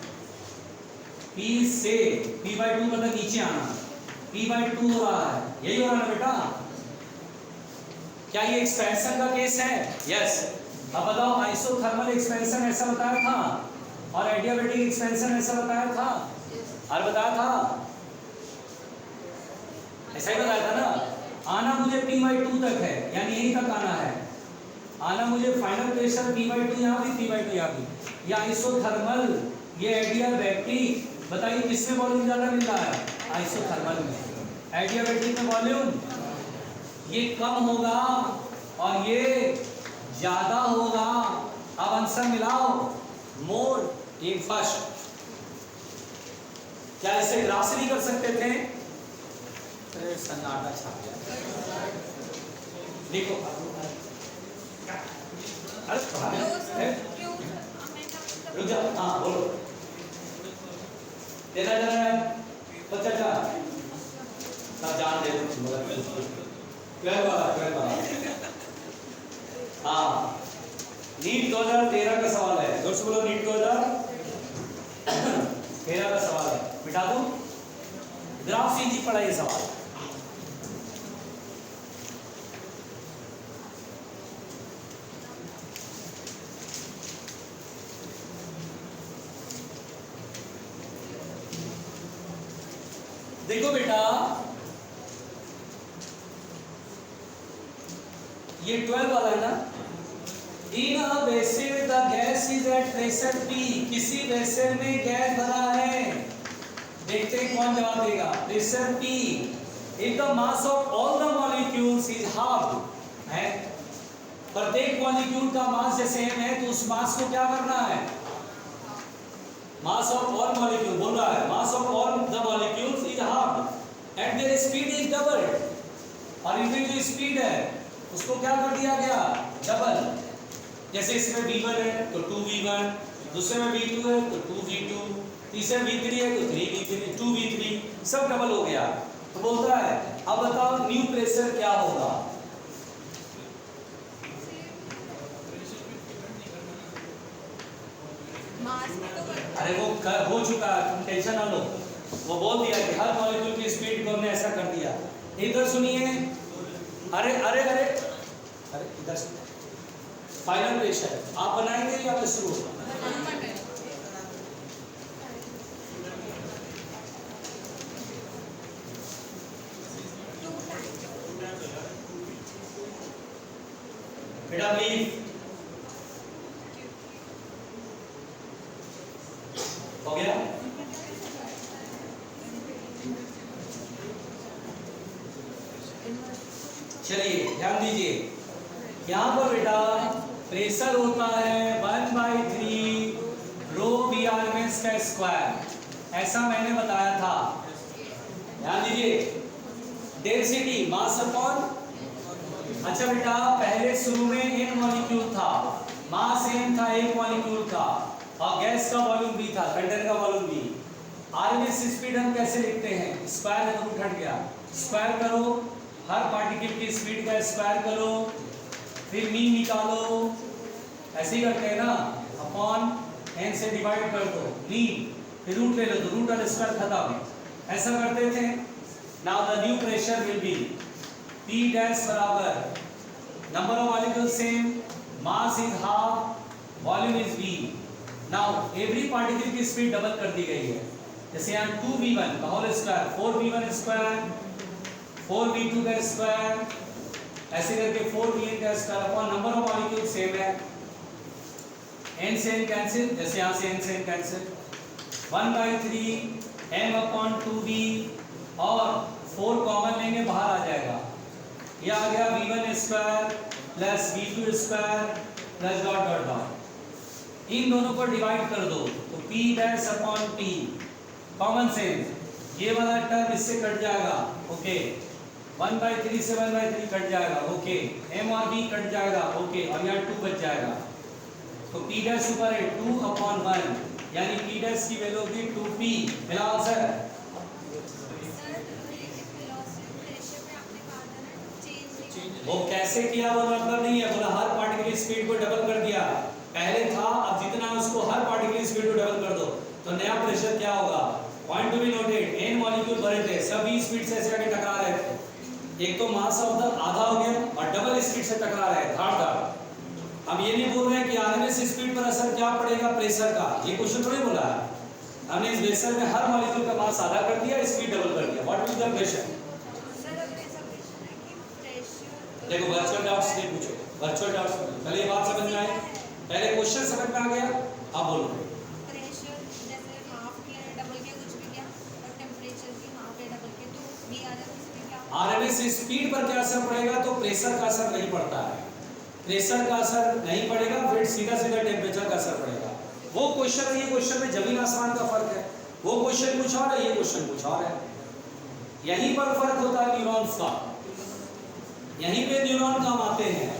P से P/2 मतलब नीचे आना, P/2 हो रहा है, यही हो रहा है ना बेटा? क्या ये एक्सपेंशन का केस है? यस। अब बताओ आइसोथर्मल एक्सपेंशन ऐसा बताया था और एडियाबैटिक एक्सपेंशन ऐसा बताया था, और बताया था ऐसा ही बताया था ना। आना मुझे P/2 तक है, यानी यहीं तक आना है, आना मुझे फाइनल प्रेशर P/2 यहाँ भी P/2 यहाँ भी, या आइसोथर्मल, ये एडियाबैटिक, बताइए किसमें वॉल्यूम ज्यादा मिल रहा है? आइसोथर्मल में। एडियाबैटिक में वॉल्यूम ये कम होगा और ये ज्यादा होगा। अब आंसर मिलाओ, मोर एक फर्स्ट। क्या इसे ग्राफ से नहीं कर सकते थे? अरे सन्नाटा छा गया, देखो रुक जाओ, हाँ बोलो, तेरा जरा है बच्चा सब जान दे, 12 हाँ नीट 2013 का सवाल है, जोर से बोलो, नीट 2013 का सवाल है, मिटा दो ग्राफ सीधी पड़ा ये सवाल। देखो बेटा, ये 12 वाला है ना। In a vessel the gas is at pressure P, किसी वेसल में गैस भरा है, देखते हैं कौन जवाब देगा। Pressure P, if the mass of all the molecules is half, है प्रत्येक मॉलिक्यूल का मास जैसे m है तो उस मास को क्या करना है? मास ऑफ ऑल मॉलिक्यूल बोल रहा है, मास of all the molecules is half and there speed is double, और इनकी जो स्पीड है उसको क्या कर दिया गया? डबल। जैसे इसमें V1 है तो 2V1, दूसरे में V2 है तो 2V2, तीसरे में V3 है तो 3V3, 2V3, सब डबल हो गया। तो बोलता है अब बताओ न्यू प्रेशर क्या होगा? अरे वो हो चुका है, तुम टेंशन ना लो, वो बोल दिया कि हर मॉलिक्यूल की स्पीड को हमने ऐसा कर दिया। इधर सुनिए, अरे अरे अरे अरे इधर फाइनल प्रेशर आप बनाएंगे या मैं शुरू होगा? बेटा प्लीज हो गया। चलिए ध्यान दीजिए, यहाँ पर बेटा प्रेशर होता है 1/3 रो Vrms का स्क्वायर, ऐसा मैंने बताया था। ध्यान दीजिए, डेंसिटी मास अपॉन, अच्छा बेटा पहले शुरू में n मॉलिक्यूल था, मास m था एक मॉलिक्यूल का, और गैस का वॉल्यूम भी था, कंटेनर का वॉल्यूम भी। आरएमएस स्पीड हम कैसे लिखते हैं? स्क्वायर है तो रूट हट गया, स्क्वायर करो, हर पार्टिकल की स्पीड का स्क्वायर करो, फिर मीन निकालो, ऐसे ही करते हैं ना, अपॉन n से डिवाइड कर दो मीन, फिर रूट ले लो तो रूट और स्क्वायर खत्म, ऐसा करते थे। Now the new pressure will be P dash बराबर number of molecule same, mass is half, volume is V। Now every particle की स्पीड डबल कर दी गई है, जैसे यहाँ 2v1 का whole square, 4v1 square, 4v2 का स्क्वायर, ऐसे करके 4vn का square upon number of molecule same है, n से n कैंसिल, जैसे यहाँ से n से n cancel, 1/3 m upon 2v, और 4 कॉमन लेंगे बाहर आ जाएगा, ये आ गया v1 square plus v2 square plus dot dot dot, इन दोनों को डिवाइड कर दो तो p dash upon p, common sense, ये वाला टर्म इससे कट जाएगा, ओके, 1/3 से 1/3 कट जाएगा, ओके, m और b कट जाएगा, ओके, और यहाँ 2 बच जाएगा, तो p डैश ऊपर है 2/1, यानी p डैश की वैल्यू होगी 2p। मिला आंसर? वो कैसे किया वो मतलब नहीं है, बोला हर पार्टिकल की स्पीड को डबल कर दिया, पहले था अब जितना उसको हर पार्टिकल की स्पीड को डबल कर दो, तो नया प्रेशर क्या होगा? Point to be noted, n molecule भरे थे, सभी स्पीड से ऐसे आके टकरा रहे थे, एक तो मास ऑफ द आधा हो गया और डबल स्पीड से टकरा रहे हैं, धाड़ धाड़। हम ये नहीं बोल रहे हैं कि आरएमएस स्पीड पर असर क्या पड़ेगा प्रेशर का, ये क्वेश्चन थोड़ी बोला है, हमने इस वेसल में हर मॉलिक्यूल का मास आधा कर दिया, स्पीड डबल कर दिया, व्हाट इज द प्रेशर? देखो वर्चुअल डाउट्स नहीं पूछो, वर्चुअल डॉट्स पहले ये बात समझ में आई, पहले क्वेश्चन समझ में आ गया, अब बोलो। प्रेशर जैसे हाफ किया डबल किया कुछ भी किया और टेम्परेचर भी हाफ या डबल किया तो भी आ जाता है उसमें क्या आरएमएस स्पीड पर क्या असर पड़ेगा, तो प्रेशर का असर नहीं पड़ता है, प्रेशर का असर नहीं पड़ेगा, फिर सीधा सीधा टेम्परेचर का असर पड़ेगा। वो क्वेश्चन और ये क्वेश्चन में जमीन आसमान का फर्क है, वो क्वेश्चन कुछ और है, ये क्वेश्चन कुछ और है। यहीं पर फर्क होता है न्यूरॉन्स का, यहीं पे न्यूरॉन काम आते हैं,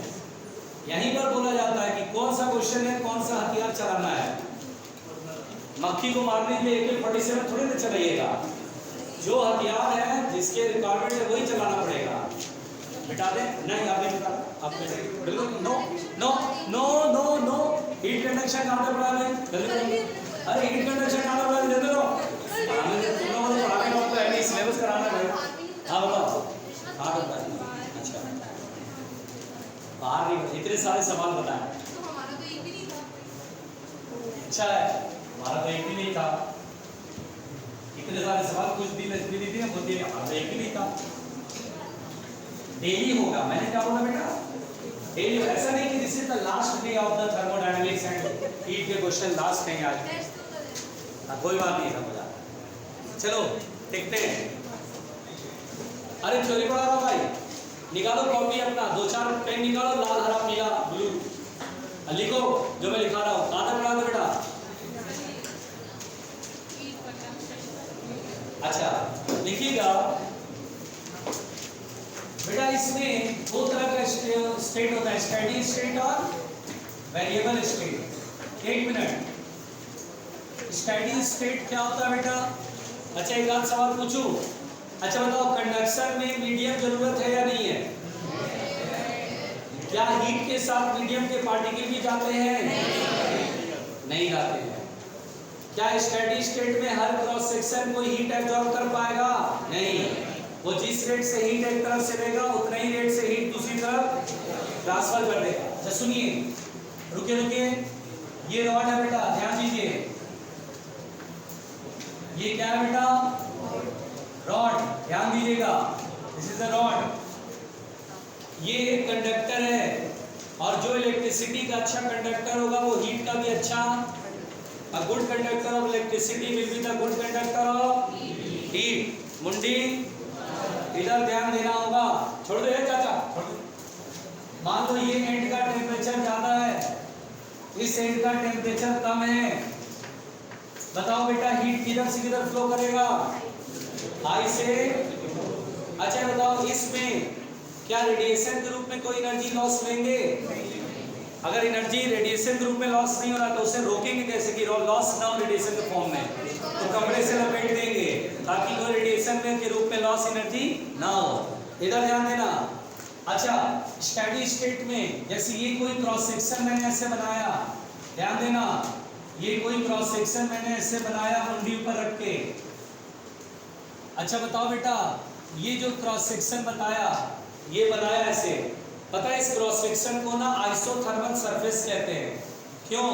यहीं पर बोला जाता है कि कौन सा क्वेश्चन है, कौन सा हथियार चलाना है। मक्खी को मारने के लिए AK-47 थोड़ी ना चलाइएगा, जो हथियार है जिसके रिक्वायरमेंट है वही चलाना पड़ेगा। बिठा दें? नहीं आप नहीं बिठा, आप कैसे? बिल्कुल no no no no no. Heat conduction कहाँ पे पढ़ा है? बिल्कुल। अरे हीट कंडक्शन कहाँ पे पढ़ा है? दे दो। तुम लोगों को पढ़ाने का तो है नहीं, सिलेबस कराना पड़ेगा। हाँ बताओ। हाँ बताओ। अच्छा बाहर नहीं, इतने सारे सवाल बताए। तो हमारा तो एक भी नहीं था। अच्छा है, हमारा तो एक भी नहीं था। इतने सारे सवाल कुछ दिन भी नहीं दिए, बोलते हमारा तो एक भी नहीं था। डेली होगा, मैंने क्या बोला बेटा? डेली। ऐसा नहीं कि this is the last day of the thermodynamics and heat के क्वेश्चन लास्ट नहीं आज। कोई बात नहीं, समझ आ। चलो देखते हैं। अरे थ्योरी पढ़ा रहा भाई, निकालो कॉपी अपना, 2-4 पेन निकालो, लाल हरा पीला ब्लू, लिखो जो मैं लिखा रहा हूँ। कहाँ तक पढ़ा था बेटा? अच्छा लिखिएगा बेटा, इसमें दो तरह का स्टेट होता है, स्टेडी स्टेट और variable state. 1 minute, steady state क्या होता है बेटा? अच्छा एक आध सवाल पूछूं। अच्छा बताओ, कंडक्शन में मीडियम जरूरत है या नहीं है? क्या हीट के साथ मीडियम के पार्टिकल भी जाते हैं? नहीं जाते हैं। क्या स्टेडी स्टेट में हर क्रॉस सेक्शन कोई हीट एब्जॉर्ब कर पाएगा? नहीं। वो जिस रेट से हीट एक तरफ से देगा उतना ही रेट से हीट दूसरी तरफ ट्रांसफर कर देगा। अच्छा सुनिए, रुकिए रुकिए, ये रॉड है बेटा, ध्यान दीजिए। ये क्या है बेटा? रॉड, ध्यान दीजिएगा, दिस इज अ रॉड। ये एक कंडक्टर है, और जो इलेक्ट्रिसिटी का अच्छा कंडक्टर होगा वो हीट का भी अच्छा, a good conductor of electricity will be the good conductor of heat. मुंडी इधर ध्यान देना होगा। छोड़ दो ये चाचा, छोड़ दो। मान लो ये एंड का टेम्परेचर ज्यादा है, इस एंड का टेम्परेचर कम है, बताओ बेटा हीट किधर से किधर फ्लो करेगा? हाई से। अच्छा बताओ, इसमें क्या रेडिएशन के रूप में कोई एनर्जी लॉस लेंगे? अगर एनर्जी रेडिएशन के रूप में लॉस नहीं हो रहा तो उसे रोकेंगे कैसे कि लॉस ना हो रेडिएशन के फॉर्म में? तो कपड़े से लपेट देंगे ताकि कोई रेडिएशन में के रूप में लॉस एनर्जी ना हो। इधर ध्यान देना। अच्छा स्टेडी स्टेट में जैसे ये कोई क्रॉस सेक्शन मैंने ऐसे बनाया, ध्यान देना, ये कोई क्रॉस सेक्शन मैंने ऐसे बनाया मुंडी ऊपर रख के। अच्छा बताओ बेटा, ये जो क्रॉस सेक्शन बताया, ये बनाया ऐसे, पता है इस क्रॉस सेक्शन को ना आइसोथर्मल सरफेस कहते हैं। क्यों?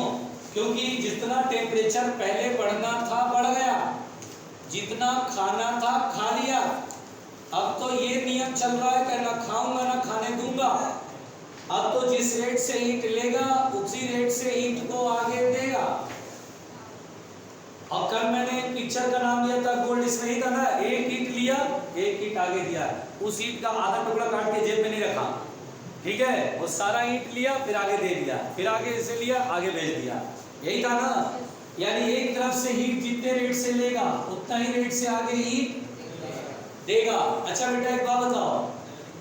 क्योंकि जितना टेम्परेचर पहले बढ़ना था बढ़ गया, जितना खाना था खा लिया। अब तो ये नियम चल रहा है कि ना खाऊंगा ना खाने दूंगा। अब तो जिस रेट से हीट लेगा उसी रेट से हीट को आगे देगा। और कल मैंने पिक्चर का नाम दिया था गोल्ड, इसमें ही था ना, एक हीट लिया एक हीट आगे दिया, उस हीट का आधा टुकड़ा काट के जेब में नहीं रखा, ठीक है, वो सारा हीट लिया फिर आगे दे दिया, फिर आगे से लिया आगे भेज दिया, यही था ना। यानी एक तरफ से हीट जितने रेट से लेगा उतना ही रेट से आगे हीट देगा। अच्छा बेटा एक बात बताओ,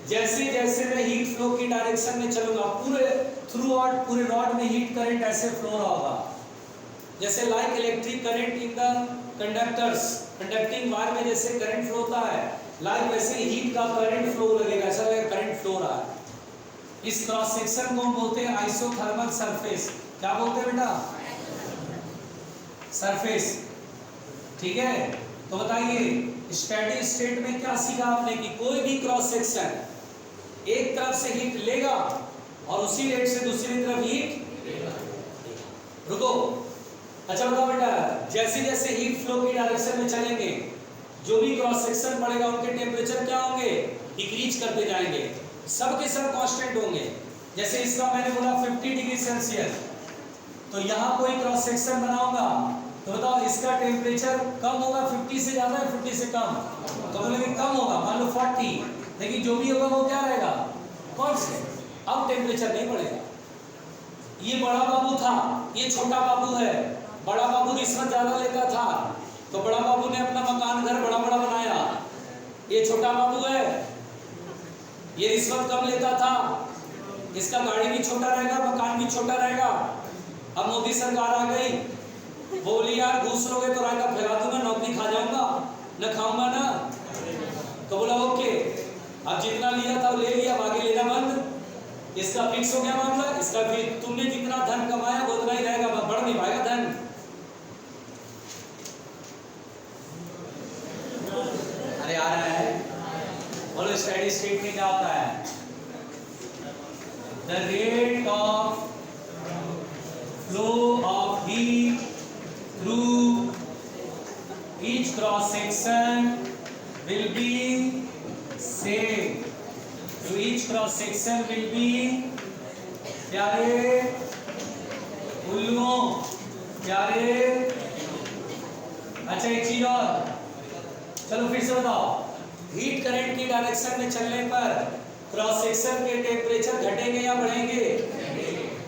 जैसे जैसे मैं हीट फ्लो की डायरेक्शन में चलूंगा पूरे थ्रू आउट पूरे रॉड में हीट करंट ऐसे फ्लो रहा होगा, जैसे like electric current in the conductors, conducting wire में जैसे करंट फ्लो होता है, लाइक वैसे हीट का करंट फ्लो लगेगा, ऐसा लगेगा करंट फ्लो रहा है। इस क्रॉस सेक्शन को हम बोलते हैं आइसोथर्मल सरफेस। क्या बोलते हैं बेटा? सरफेस, ठीक है। तो बताइए स्टेडी स्टेट में क्या सीखा आपने कि कोई भी क्रॉस सेक्शन एक तरफ से हीट लेगा और उसी रेट से दूसरी तरफ हीट। रुको, अच्छा बताओ बेटा, जैसे जैसे हीट फ्लो की डायरेक्शन में चलेंगे जो भी क्रॉस सेक्शन पड़ेगा उनके टेम्परेचर क्या होंगे? डिक्रीज करते जाएंगे, सब के सब कांस्टेंट होंगे। जैसे इसका मैंने बोला 50 डिग्री सेल्सियस, तो यहाँ कोई क्रॉस सेक्शन बनाऊंगा तो बताओ इसका टेम्परेचर कम होगा 50 से ज्यादा है 50 से कम, तो बोलेंगे कम होगा, मान लो 40, लेकिन जो भी होगा वो क्या रहेगा, कांस्टेंट। अब टेम्परेचर नहीं बढ़ेगा। ये बड़ा बाबू था, ये छोटा बाबू है। बड़ा बाबू रिश्वत ज्यादा लेता था तो बड़ा बाबू ने अपना मकान घर बड़ा बड़ा बनाया। ये छोटा बाबू है, ये रिश्वत कम लेता था, इसका गाड़ी भी छोटा रहेगा, मकान भी छोटा रहेगा। अब मोदी सरकार आ गई, बोली यार घूस लोगे तो रायता फैला दूंगा, नौकरी खा जाऊंगा, न खाऊंगा ना, तो बोला ओके, अब जितना लिया था वो ले लिया, अब आगे लेना बंद। इसका फिक्स हो गया मामला, इसका भी तुमने जितना धन कमाया वो उतना ही रहेगा, बढ़ नहीं पाएगा धन। अरे आ रहा है, बोलो स्टेडी स्टेट में क्या होता है, the rate of flow of heat through each cross section will be same, so each cross section will be, प्यारे उल्लुओं प्यारे। अच्छा एक चीज और, चलो फिर से बताओ, हीट करंट की डायरेक्शन में चलने पर क्रॉस सेक्शन के टेम्परेचर घटेंगे या बढ़ेंगे,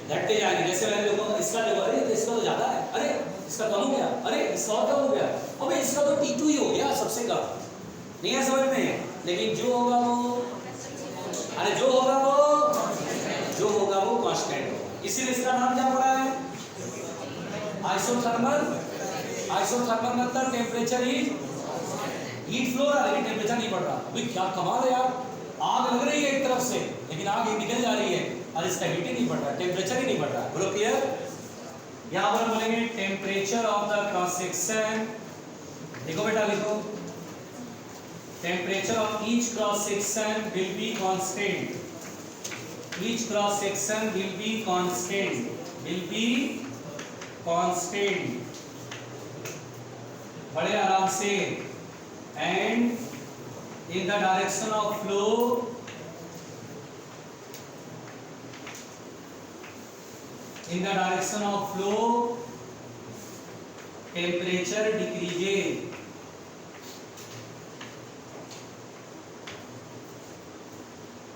घटते जाएंगे। जैसे मैंने लोगों इसका देखो, अरे इसका तो ज्यादा है, अरे इसका कम हो गया, अरे इसका कम हो गया, अबे इसका तो T2 ही हो गया सबसे कम, नहीं है समझ में। लेकिन जो होगा वो, अरे जो होगा वो कांस्टेंट होगा। इसीलिए इसका नाम क्या पड़ा है, आइसोथर्मल। आइसोथर्मल मतलब टेम्परेचर ही हीट फ्लो रहा है लेकिन टेम्परेचर नहीं बढ़ रहा। भाई क्या कमाल है यार, आग लग रही है एक तरफ से लेकिन आग निकल जा रही है और इसका हीट ही नहीं बढ़ रहा, टेम्परेचर ही नहीं बढ़ रहा। बोलो क्लियर। यहाँ पर बोलेंगे temperature of the cross section, देखो बेटा लिखो, temperature of each cross section will be constant, each cross section will be constant, will be constant, बड़े आराम से, and in the direction of flow in the direction of flow temperature decreases।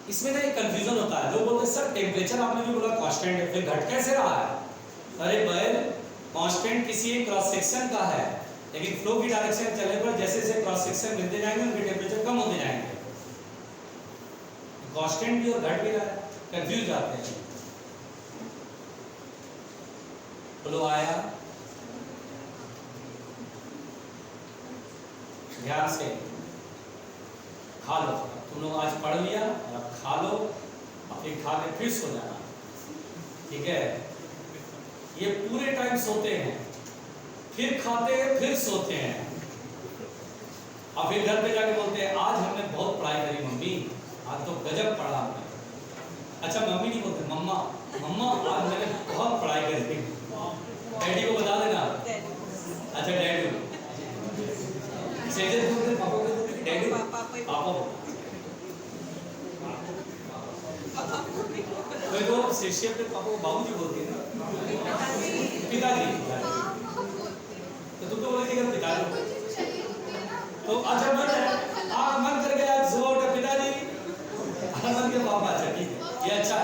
इसमें ना एक confusion होता है, लोग बोलते हैं सर टेम्परेचर आपने भी बोला कांस्टेंट है, फिर घट कैसे रहा है। अरे भाई कांस्टेंट किसी एक क्रॉस सेक्शन का है, लेकिन फ्लो की डायरेक्शन चलने पर जैसे जैसे क्रॉस सेक्शन मिलते जाएंगे उनके टेम्परेचर कम होते जाएंगे। कांस्टेंट भी और घट भी रहा है, कंफ्यूज जाते हैं। बोलो आया, ध्यान से खा लो, तुम लोग आज पढ़ लिया और अब खा लो और फिर खा के फिर सो जाना, ठीक है। ये पूरे टाइम सोते हैं, फिर खाते हैं, फिर सोते हैं और फिर घर पे जाके बोलते हैं आज हमने बहुत पढ़ाई करी मम्मी, आज तो गजब पढ़ा हमने। अच्छा मम्मी नहीं बोलते, मम्मा मम्मा आज मैंने बहुत पढ़ाई करी थी। डैडी को बता देना। अच्छा डैडी सेजल बोलते पापा को, डैडी पापा कोई तो शिष्य पे पापा को बाबूजी बोलते हैं ना, पिताजी। तो तुम तो बोले कि पिताजी, तो अच्छा मन कर गया सुबह उठे पिताजी, मन के पापा। अच्छा ठीक है, ये अच्छा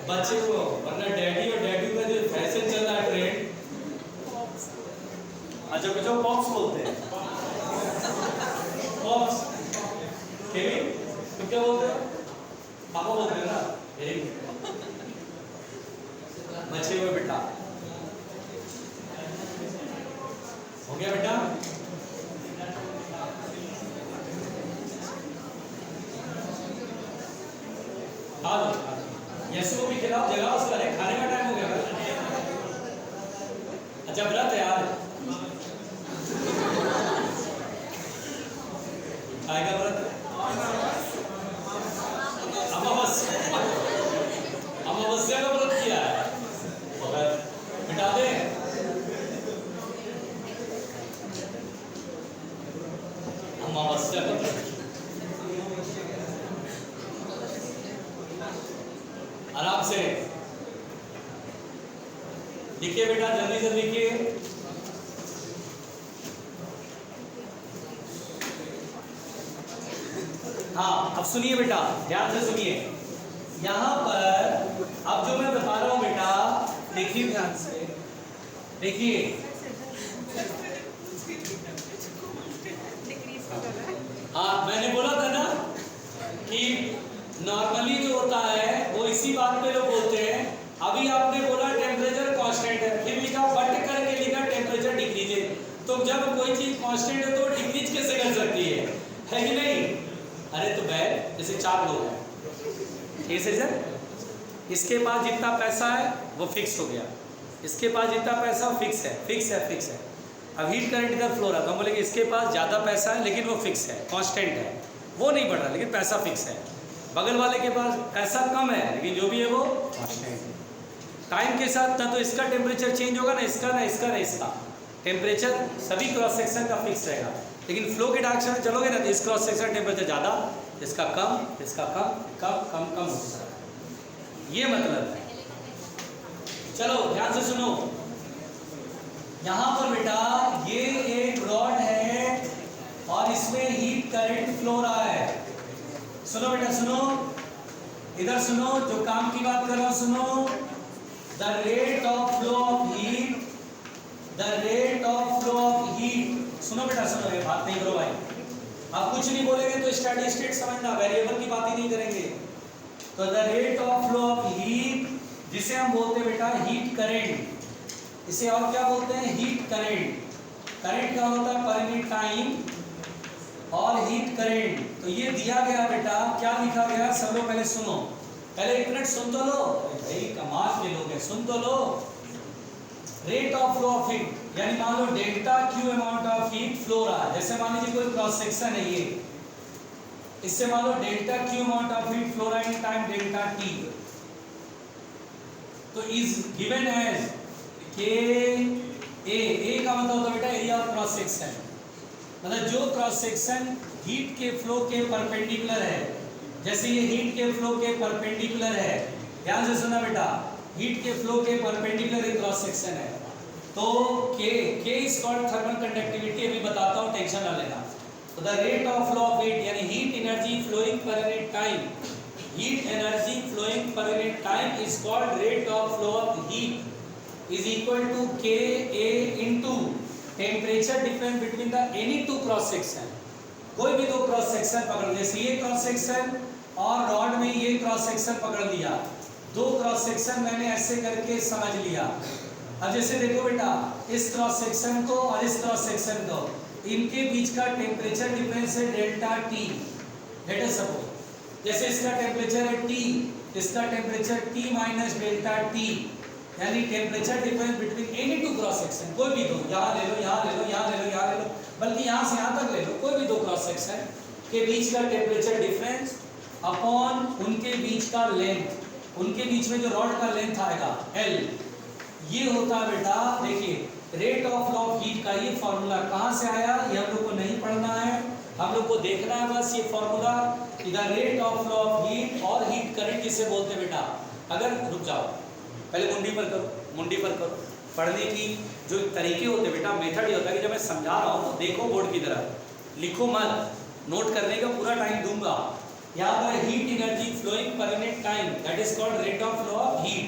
बच्चे को, वरना डैडी और डैडी का जो फैशन चल रहा है ट्रेंड, अच्छा बच्चों पॉप्स बोलते हैं, पॉप्स केविन, तुम क्या बोलते हो, पापा बोलते हैं ना, वेरी बच्चे हुए बेटा, हो गया बेटा। खा लो, यीशु को भी खिलाओ, जगाओ उसका, खाने का टाइम हो गया। अच्छा व्रत है यार, आएगा व्रत, अमावस्या का व्रत किया है, मिटा दे। अमावस्या का व्रत आराम से लिखिए बेटा, जल्दी जल्दी लिखिए। हाँ अब सुनिए बेटा, ध्यान से सुनिए। यहाँ पर अब जो मैं बता रहा हूँ बेटा, देखिए ध्यान से देखिए। हाँ मैंने बोला था ना कि नॉर्मली जो होता है वो इसी बात पे लोग बोलते हैं। अभी आपने बोला टेम्परेचर कांस्टेंट है, फिर लिखा बट करके लिखा टेम्परेचर डिक्रीज है। तो जब कोई चीज कांस्टेंट है तो डिक्रीज कैसे कर सकती है कि नहीं? अरे तो बैल जैसे 4 लोग हैं, ठीक है सर, इसके पास जितना पैसा है वो फिक्स हो गया, इसके पास जितना पैसा फिक्स है, फिक्स है, फिक्स है। अब हीट करंट इधर फ्लो रहा था, हम बोलेंगे इसके पास ज़्यादा पैसा है लेकिन वो फिक्स है, कांस्टेंट है, वो नहीं बढ़ रहा लेकिन पैसा फिक्स है। बगल वाले के पास पैसा कम है लेकिन जो भी है वो कांस्टेंट है। टाइम के साथ ना तो इसका टेम्परेचर चेंज होगा, ना इसका, ना इसका, ना इसका। टेम्परेचर सभी क्रॉस सेक्शन का फिक्स रहेगा, लेकिन फ्लो के डायरेक्शन में चलोगे ना तो इस क्रॉस सेक्शन टेम्परेचर ज़्यादा, इसका कम, इसका कम, कम कम कम होता है। ये मतलब है। चलो ध्यान से सुनो, यहाँ पर बेटा ये एक रॉड है और इसमें हीट करंट फ्लो रहा है। सुनो बेटा सुनो, इधर सुनो, जो काम की बात कर रहा हूं सुनो। The rate of flow of heat, the rate of flow of heat, सुनो बेटा सुनो, ये बात नहीं करो भाई। आप कुछ नहीं बोलेंगे तो स्टेडी स्टेट समझना, वेरिएबल की बात ही नहीं करेंगे। तो the rate of flow of heat, जिसे हम बोलते हैं बेटा हीट करंट, इसे और क्या बोलते हैं? Heat current. करंट क्या होता है? पर यूनिट टाइम और हीट करंट। तो ये दिया गया बेटा, क्या लिखा गया? सब लोग पहले सुनो, पहले एक मिनट सुन तो लो भाई, कमाल के लोग हैं, सुन तो लो। Rate of flow of heat, यानी मान लो delta Q amount of heat flow रहा है। जैसे मान लीजिए कोई क्रॉस सेक्शन है ये, इससे मान लो delta Q amount of heat flow रहा है इन टाइम डेल्टा टी। तो is given as K A का मतलब होता है बेटा एरिया ऑफ क्रॉस सेक्शन, मतलब जो क्रॉस सेक्शन हीट के फ्लो के परपेंडिकुलर है। जैसे ये हीट के फ्लो के परपेंडिकुलर है, ध्यान से सुना बेटा, हीट के फ्लो के परपेंडिकुलर एक क्रॉस सेक्शन है, तो के इज कॉल्ड थर्मल कंडक्टिविटी। अभी बताता हूँ, टेंशन ना लेना। तो the rate of flow of heat यानी heat energy flowing per unit time, heat energy flowing per unit time is called rate of flow of heat is equal to Ka into temperature difference between the any two cross section। कोई भी दो cross section पकड़, जैसे ये cross section और rod में ये cross section पकड़ लिया, दो क्रॉस सेक्शन मैंने ऐसे करके समझ लिया। अब जैसे देखो बेटा, इस क्रॉस सेक्शन को और इस क्रॉस सेक्शन को, इनके बीच का टेम्परेचर डिफरेंस है delta T. Let us suppose जैसे इसका टेम्परेचर है टी, इसका temperature T minus delta T, यानी temperature difference between any two cross section. कोई भी दो, यहाँ ले लो, यहाँ ले लो, यहाँ ले लो, यहाँ ले लो, बल्कि यहाँ से यहाँ तक ले लो, कोई भी दो क्रॉस सेक्शन के बीच का टेम्परेचर डिफरेंस अपॉन उनके बीच का लेंथ, उनके बीच में जो रॉड का लेंथ आएगा L, ये होता है बेटा। देखिए rate of flow of heat का ये फॉर्मूला कहाँ से आया, ये हम लोग को नहीं पढ़ना है, हम लोग को देखना है बस ये फॉर्मूला। इधर rate of flow of heat और हीट करंट किसे बोलते बेटा। अगर रुक जाओ, पहले मुंडी पर करो, मुंडी पर करो। पढ़ने की जो तरीके होते बेटा, मेथड ये होता है कि जब मैं समझा रहा हूँ तो देखो बोर्ड की तरफ, लिखो मत, नोट करने का पूरा टाइम दूंगा। यहाँ पर heat energy flowing per unit time, that is called rate of flow of heat.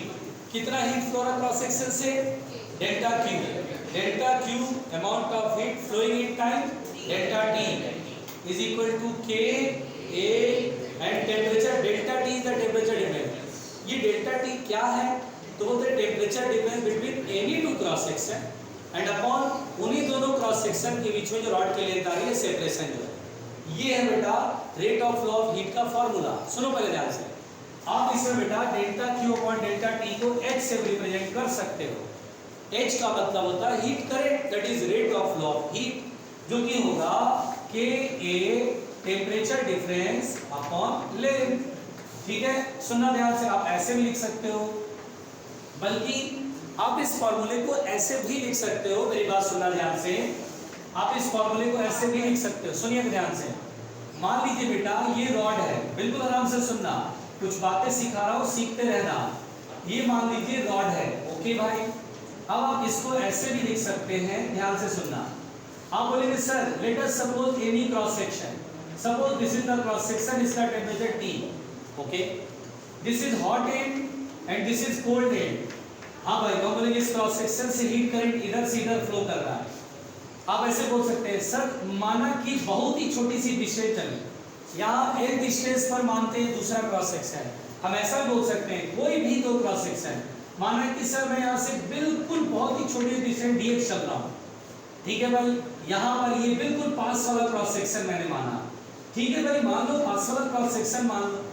कितना हीट फ्लो रहा क्रॉस सेक्शन से? Delta Q. Delta Q amount of heat flowing in time delta T is equal to K A and temperature delta T is the temperature difference. ये delta T क्या है? तो बोलते हैं temperature difference between any two cross section and upon उन्हीं दोनों cross section के बीच में जो रॉड की लेंथ आ रही है, सेपरेशन जो है। ये है बेटा rate of flow of heat का फॉर्मूला। सुनो पहले ध्यान से, आप इसमें बेटा delta Q upon delta T को H से रिप्रेजेंट कर सकते हो। H का मतलब होता है heat current, that is rate of flow of heat, जो कि होगा के a temperature difference upon length. ठीक है, सुनना ध्यान से। आप ऐसे भी लिख सकते हो, बल्कि आप इस फॉर्मूले को ऐसे भी लिख सकते हो। मेरी बात सुनना ध्यान से, आप इस फॉर्मूले को ऐसे भी लिख सकते हो। सुनिए ध्यान से, मान लीजिए बेटा ये रॉड है, बिल्कुल आराम से सुनना, कुछ बातें सिखा रहा हूँ, सीखते रहना। ये मान लीजिए रॉड है, ओके भाई। अब आप इसको ऐसे भी लिख सकते हैं, ध्यान से सुनना। आप बोलेंगे sir let us suppose any cross section, suppose this is the cross section, इसका temperature T, okay, this is hot end and this is cold end. हाँ भाई, तो बोलेंगे इस क्रॉस सेक्शन से हीट करंट इधर से इधर फ्लो कर रहा है। आप ऐसे बोल सकते हैं सर माना कि बहुत ही छोटी सी डिस्टेंस चले, यहाँ एक डिस्टेंस पर मानते हैं दूसरा क्रॉस सेक्शन, हम ऐसा बोल सकते हैं कोई भी दो क्रॉस सेक्शन, माना कि सर मैं यहाँ से बिल्कुल बहुत ही छोटी डिस्टेंस dx चल रहा हूँ, ठीक है भाई, यहाँ पर ये बिल्कुल पास वाला क्रॉस सेक्शन मैंने माना, ठीक है भाई, मान लो पास वाला क्रॉस सेक्शन मान लो,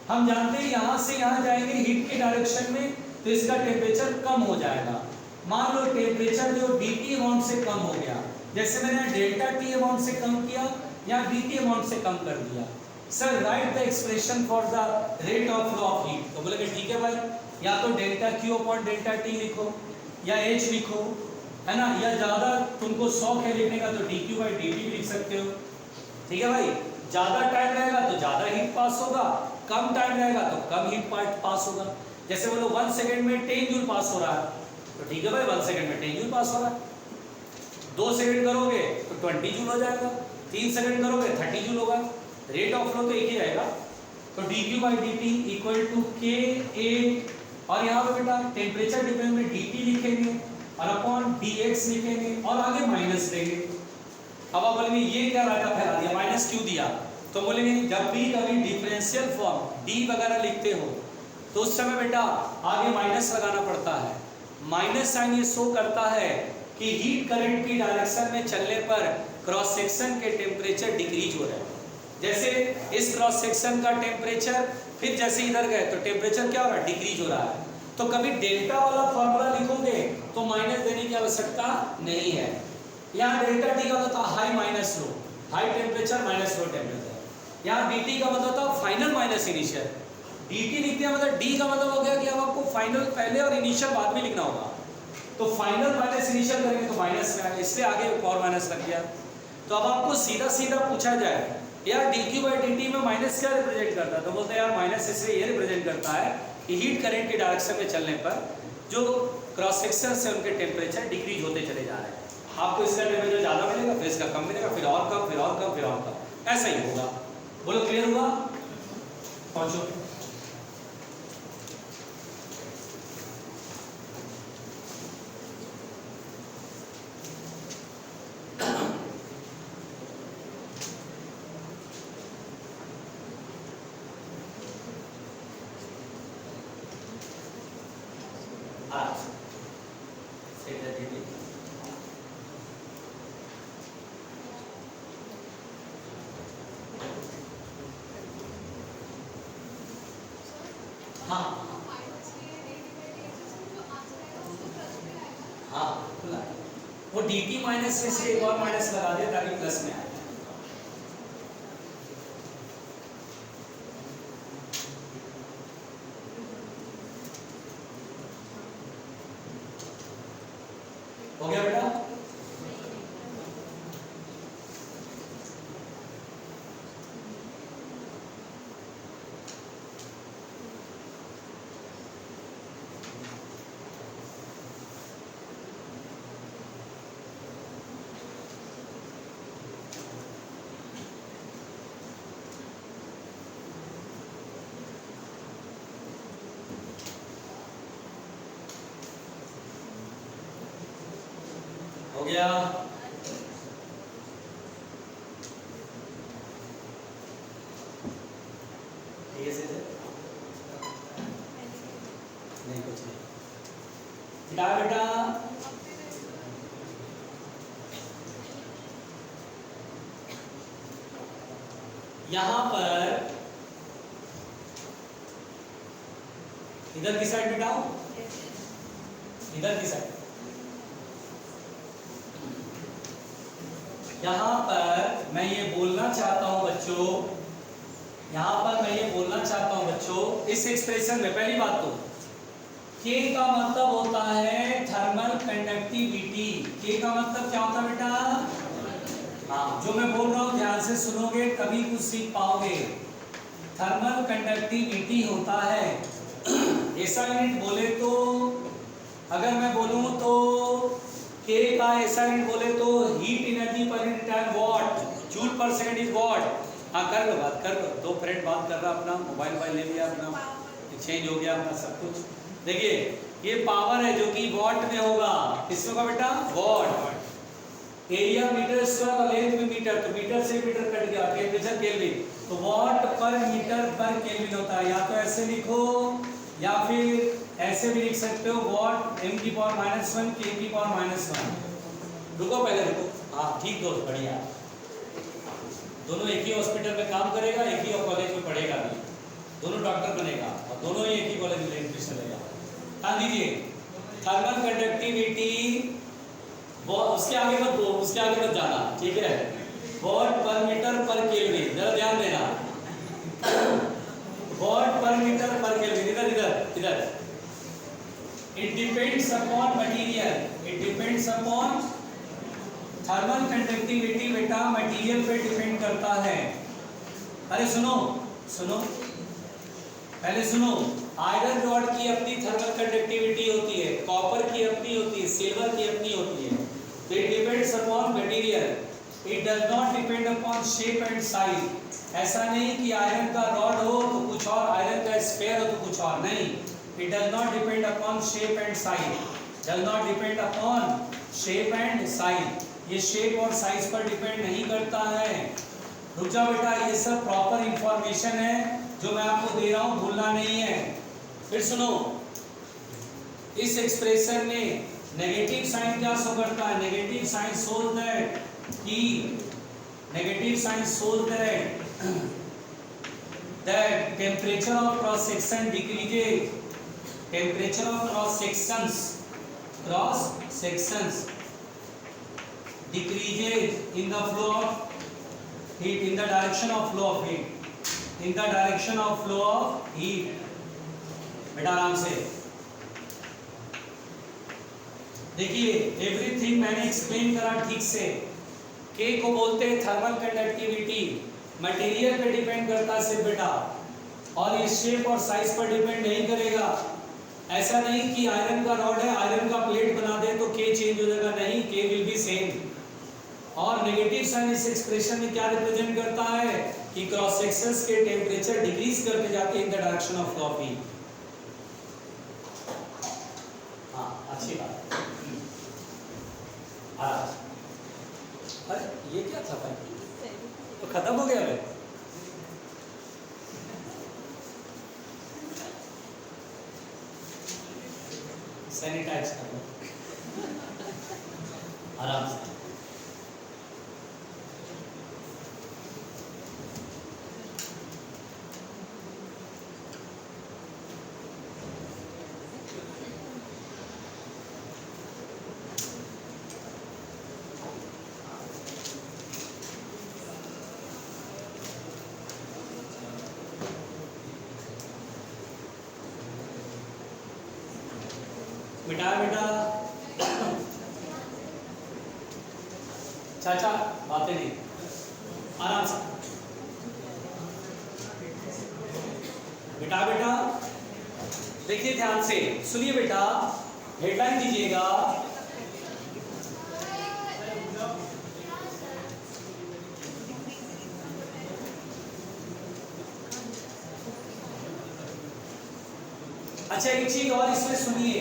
हम जानते हैं यहाँ से यहाँ जाएंगे हीट के डायरेक्शन में, तो इसका टेम्परेचर कम हो जाएगा। मान लो टेम्परेचर जो dt अमाउंट से कम हो गया, जैसे मैंने डेल्टा T अमाउंट से कम किया या dt अमाउंट से कम कर दिया। Sir right the expression for the rate of flow of heat, तो बोलेंगे ठीक है भाई, या तो delta Q upon delta T लिखो या H लिखो, है ना, या ज्यादा तुमको शौक है लिखने का तो dq बाई dt भी लिख सकते हो, ठीक है भाई। ज्यादा टाइम रहेगा तो ज्यादा हीट पास होगा, कम टाइम रहेगा तो कम हीट पास होगा। जैसे बोलो 1 सेकंड में 10 जूल पास हो रहा है, तो ठीक है भाई 1 सेकंड में 10 जूल पास हो रहा है। 2 सेकंड करोगे तो 20 जूल हो जाएगा, 3 सेकंड करोगे 30 जूल होगा, रेट ऑफ फ्लो तो एक ही रहेगा। तो dq by dt equal to k a, और यहाँ पे बेटा टेम्परेचर डिपेंड में dt लिखेंगे और अपॉन dx लिखेंगे और आगे माइनस देंगे। अब आप बोलेंगे ये क्या रायता फैला दिया, माइनस क्यों दिया, तो बोलेंगे जब भी कभी डिफरेंशियल फॉर्म d वगैरह लिखते हो तो उस समय बेटा आगे माइनस लगाना पड़ता है। माइनस साइन ये शो करता है कि हीट करंट की डायरेक्शन में चलने पर क्रॉस सेक्शन के टेम्परेचर डिक्रीज हो रहे हैं। जैसे इस क्रॉस सेक्शन का टेम्परेचर, फिर जैसे इधर गए तो टेम्परेचर क्या हो रहा है, डिक्रीज हो रहा है। तो कभी डेल्टा वाला फॉर्मूला लिखोगे तो माइनस देने की आवश्यकता नहीं है। यहाँ डेल्टा टी का मतलब high minus low, high temperature minus low temperature. यहाँ डी टी का मतलब था final minus initial. D T लिखते हैं मतलब डी का मतलब हो गया कि अब आपको फाइनल पहले और इनिशियल बाद में लिखना होगा। तो फाइनल माइनस इनिशियल करेंगे तो माइनस में आएगा, इसलिए आगे एक और माइनस लग गया। तो अब आपको सीधा सीधा पूछा जाए यार D Q by D T में माइनस क्या रिप्रेजेंट करता है, तो बोलते हैं यार माइनस इसलिए ये रिप्रेजेंट करता है कि हीट करंट के डायरेक्शन में चलने पर जो क्रॉस सेक्शन से उनके टेम्परेचर डिक्रीज होते चले जा रहे हैं। आपको इसका टेम्परेचर ज़्यादा मिलेगा, फिर इसका कम मिलेगा, फिर और कम, फिर और कम, फिर और कम, ऐसा ही होगा। बोलो क्लियर हुआ? पहुंचो। वो dt माइनस से एक और माइनस लगा दे ताकि प्लस में आए। हो गया बेटा? हो गया? ठीक है से नहीं कुछ नहीं बेटा। बेटा यहां पर इधर की साइड बिठाओ, इधर की साइड। यहाँ पर मैं ये बोलना चाहता हूँ बच्चों, यहाँ पर मैं ये बोलना चाहता हूँ बच्चों, इस एक्सप्रेशन में पहली बात तो K का मतलब होता है थर्मल कंडक्टिविटी। K का मतलब क्या होता है बेटा? हाँ, जो मैं बोल रहा हूँ ध्यान से सुनोगे तभी कुछ सीख पाओगे। थर्मल कंडक्टिविटी होता है, ऐसा यूनिट बोले तो अगर मैं बोलूँ तो K का ऐसा यूनिट बोले तो हीट एनर्जी पर यूनिट टाइम वॉट, जूल पर सेकंड इज वॉट। हाँ कर लो बात, कर लो। 2 फ्रेंड बात कर रहा, अपना मोबाइल ले लिया, अपना चेंज हो गया अपना सब कुछ। देखिए ये पावर है जो कि वॉट में होगा, किसमें होगा बेटा, वॉट। एरिया मीटर स्क्वायर और लेंथ में मीटर, तो मीटर से मीटर कट गया, टेम्परेचर केल्विन, तो वॉट पर मीटर पर केल्विन होता है। या तो ऐसे लिखो या फिर ऐसे भी लिख सकते हो, वॉट m की पावर -1 k की पावर -1। रुको पहले रुको, हाँ ठीक दोस्त, बढ़िया। दोनों एक ही हॉस्पिटल में काम करेगा, एक ही कॉलेज में पढ़ेगा भी, दोनों डॉक्टर बनेगा और दोनों ही एक ही कॉलेज में एडमिशन लेगा। ध्यान दीजिए, थर्मल कंडक्टिविटी, उसके आगे मत दो, उसके आगे मत जाना, ठीक है। वॉट पर मीटर पर केल्विन, जरा ध्यान देना, वॉट पर मीटर पर केल्विन, इधर इधर इधर। It depends upon material, it depends upon, thermal conductivity बेटा मटेरियल पे डिपेंड करता है। अरे सुनो सुनो, पहले सुनो, आयरन रॉड की अपनी थर्मल कंडक्टिविटी होती है, कॉपर की अपनी होती है, सिल्वर की अपनी होती है। तो it depends upon material, it does not depend upon shape and size. ऐसा नहीं कि आयरन का रॉड हो तो कुछ और, आयरन का स्फेयर हो तो कुछ और, नहीं। It does not depend upon shape and size, does not depend upon shape and size. ये शेप और साइज पर डिपेंड नहीं करता है। रुक जाओ बेटा, ये सब प्रॉपर इंफॉर्मेशन है जो मैं आपको दे रहा हूं, भूलना नहीं है। फिर सुनो, इस एक्सप्रेशन में नेगेटिव साइन क्या शो करता है, नेगेटिव साइन शोज दैट कि, negative sign shows that temperature of cross section decreases, temperature of cross sections decreases in the flow of heat, in the direction of flow of heat, in the direction of flow of heat। बेटा आराम से देखिए, everything मैंने explain करा ठीक से। K को बोलते हैं थर्मल कंडक्टिविटी, मटेरियल पे डिपेंड करता है सिर्फ बेटा, और ये शेप और साइज पर डिपेंड नहीं करेगा। ऐसा नहीं कि आयरन का रॉड है, आयरन का प्लेट बना दे तो K चेंज हो जाएगा, नहीं, K विल बी सेम। और नेगेटिव साइन इस एक्सप्रेशन में क्या रिप्रेजेंट करता है कि क्रॉस सेक्शंस के टेम्परेचर डिक्रीज करते जाते हैं in the direction of flow of heat. हाँ अच्छी बात। अरे ये क्या था भाई, तो खत्म हो गया भाई। सैनिटाइज कर लो आराम से। बेटा बेटा चाचा बातें नहीं, आराम से। बेटा बेटा देखिए ध्यान से सुनिए बेटा, हेडलाइन दीजिएगा। अच्छा एक चीज और इसमें सुनिए,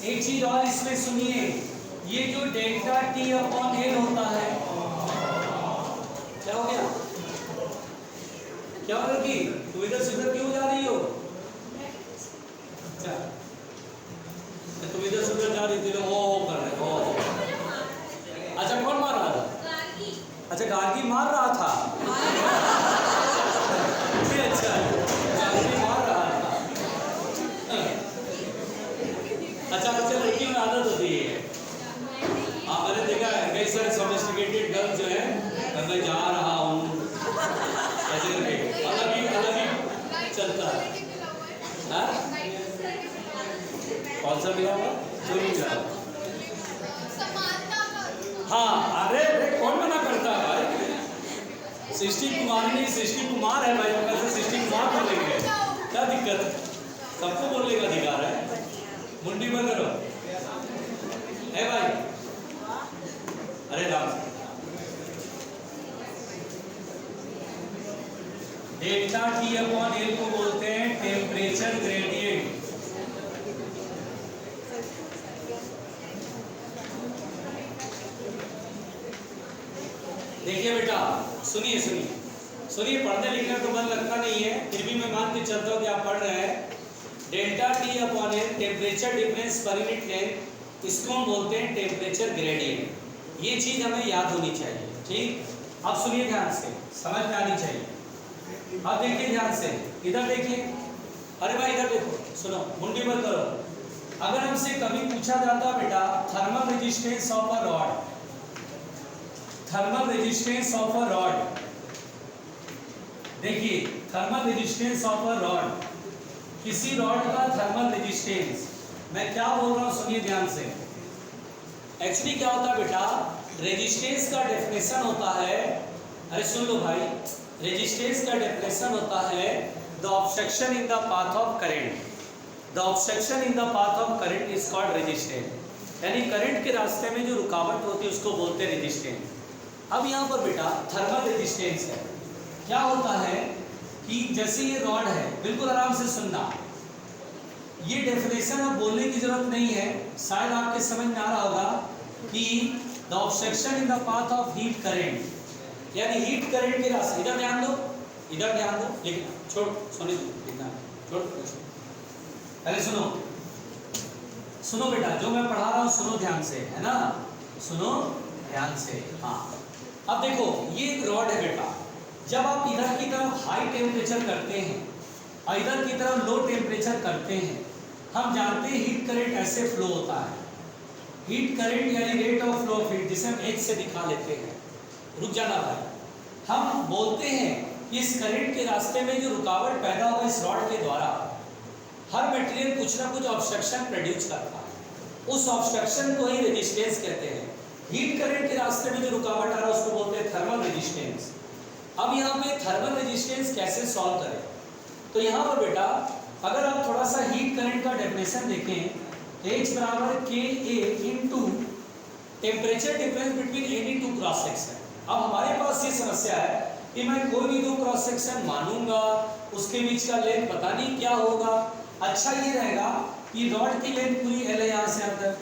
एक चीज और इसमें सुनिए, ये जो डेल्टा टी अपॉन एल होता है, क्या हो गया, क्या हो रही, तू इधर से उधर क्यों जा रही हो? अच्छा तुम इधर से उधर जा रही थी, ओ कर रहे हो। अच्छा कौन मार रहा था? अच्छा गार्गी मार रहा था। अच्छा गार्गी मार रहा था। अच्छा बच्चे लड़कियों में आदत होती है, हाँ मैंने देखा है कई सारे सोफिस्टिकेटेड गर्ल्स जो है, मैं जा रहा हूँ ऐसे करके अलग ही चलता है। कौन सा मिला हुआ, जो भी मिला हुआ। हाँ अरे कौन मना करता है भाई, सृष्टि कुमार नहीं, सृष्टि कुमार है भाई, कैसे सृष्टि कुमार बोलेंगे, क्या दिक्कत है? सबको बोलने का अधिकार है, मुंडी पर करो है भाई। अरे Ram, delta T upon L को बोलते हैं टेम्परेचर ग्रेडियंट। देखिए बेटा, सुनिए सुनिए सुनिए, पढ़ने लिखने तो मन लगता नहीं है, फिर भी मैं मान के चलता हूँ कि आप पढ़ रहे हैं। Delta T upon L temperature difference per unit length, इसको हम बोलते हैं टेम्परेचर ग्रेडियंट। ये चीज हमें याद होनी चाहिए, ठीक। अब सुनिए ध्यान से, समझ में आनी चाहिए। अब देखिए ध्यान से, इधर देखिए, अरे भाई इधर देखो, सुनो, मुंडी बंद करो। अगर हमसे कभी पूछा जाता बेटा thermal resistance of a rod, thermal resistance of a rod, देखिए thermal resistance of a rod, किसी रॉड का थर्मल रेजिस्टेंस, मैं क्या बोल रहा हूं सुनिए ध्यान से। एक्चुअली क्या होता है बेटा, रेजिस्टेंस का डेफिनेशन होता है, अरे सुन लो भाई, रेजिस्टेंस का डेफिनेशन होता है the obstruction in the path of current, the obstruction in the path of current is called resistance. यानी करंट के रास्ते में जो रुकावट होती है उसको बोलते हैं रेजिस्टेंस। अब यहाँ पर बेटा थर्मल रेजिस्टेंस है, क्या होता है कि जैसे ये रॉड है, बिल्कुल आराम से सुनना, ये डेफिनेशन अब बोलने की जरूरत नहीं है, शायद आपके समझ में आ रहा होगा कि the obstruction in the path of heat current, यानी हीट करंट के रास्ते, इधर ध्यान दो, इधर ध्यान दो, लिखना छोड़, सुनिए लिखना छोड़, अरे सुनो सुनो बेटा, जो मैं पढ़ा रहा हूँ सुनो ध्यान से, है ना, सुनो ध्यान से। हाँ अब देखो, ये एक रॉड है बेटा, जब आप इधर की तरफ हाई टेम्परेचर करते हैं और इधर की तरफ लो टेम्परेचर करते हैं, हम जानते हैं हीट करंट ऐसे फ्लो होता है। हीट करंट यानी rate of flow of heat, जिसे हम एच से दिखा लेते हैं। रुक जाना भाई, हम बोलते हैं कि इस करंट के रास्ते में जो रुकावट पैदा हुआ इस रॉड के द्वारा, हर मटेरियल कुछ ना कुछ ऑब्स्ट्रक्शन प्रोड्यूस करता है, उस ऑब्स्ट्रक्शन को ही रेजिस्टेंस कहते हैं। हीट करंट के रास्ते में जो रुकावट आ रहा है उसको बोलते हैं थर्मल रेजिस्टेंस। अब यहाँ पे थर्मल रेजिस्टेंस कैसे सॉल्व करें, तो यहाँ पर बेटा अगर आप थोड़ा सा हीट करंट का डेफिनेशन देखें, H बराबर K A into temperature difference between any two cross section. अब हमारे पास ये समस्या है कि मैं कोई भी दो क्रॉस सेक्शन मानूंगा, उसके बीच का लेंथ पता नहीं क्या होगा। अच्छा ये रहेगा कि रॉड की लेंथ पूरी एल है यहाँ से यहाँ तक,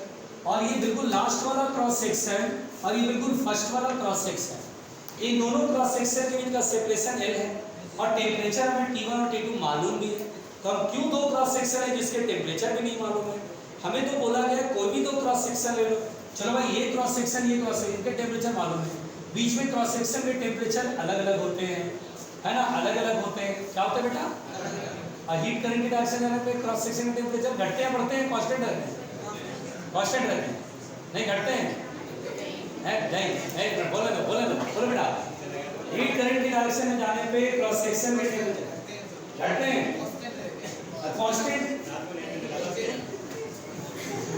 और ये बिल्कुल लास्ट वाला क्रॉस सेक्शन और ये बिल्कुल फर्स्ट वाला क्रॉस सेक्शन, इन दोनों क्रॉस सेक्शन के बीच का सेपरेशन एल है, और टेम्परेचर हमें T1 और T2 मालूम भी है। तो हम क्यों दो क्रॉस सेक्शन है जिसके टेम्परेचर भी नहीं मालूम है, हमें तो बोला गया कोई भी दो क्रॉस सेक्शन ले लो। चलो भाई, ये क्रॉस सेक्शन ये क्रॉस सेक्शन, इनके टेम्परेचर मालूम है, बीच में क्रॉस सेक्शन के टेम्परेचर अलग अलग होते हैं, है ना, अलग अलग होते हैं। क्या होता है बेटा, और हीट करंट की डायरेक्शन जाने पे क्रॉस सेक्शन के टेम्परेचर घटते हैं बढ़ते हैं, कांस्टेंट रहते हैं, कांस्टेंट रहते हैं, नहीं घटते हैं, नहीं बोलो बेटा, हीट करंट की डायरेक्शन में जाने पे क्रॉस सेक्शन के टेम्परेचर घटते हैं, कांस्टेंट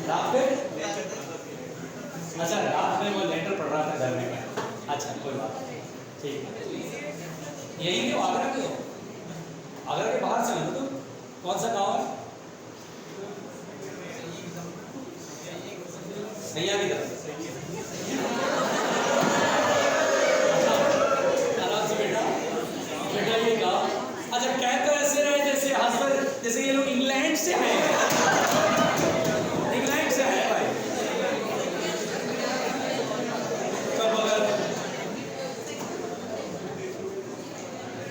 रात पे, अच्छा रात में वो लेटर पढ़ रहा था घर में, अच्छा कोई बात नहीं, ठीक है। यही क्यों आगरा के हो, आगरा के बाहर से तो कौन सा गाँव है, सैया की तरफ, आराम से बेटा, बेटा ये गाँव, अच्छा कह तो ऐसे रहे जैसे हस्बैंड, जैसे ये लोग इंग्लैंड से हैं, इंग्लैंड से है भाई, कब अगर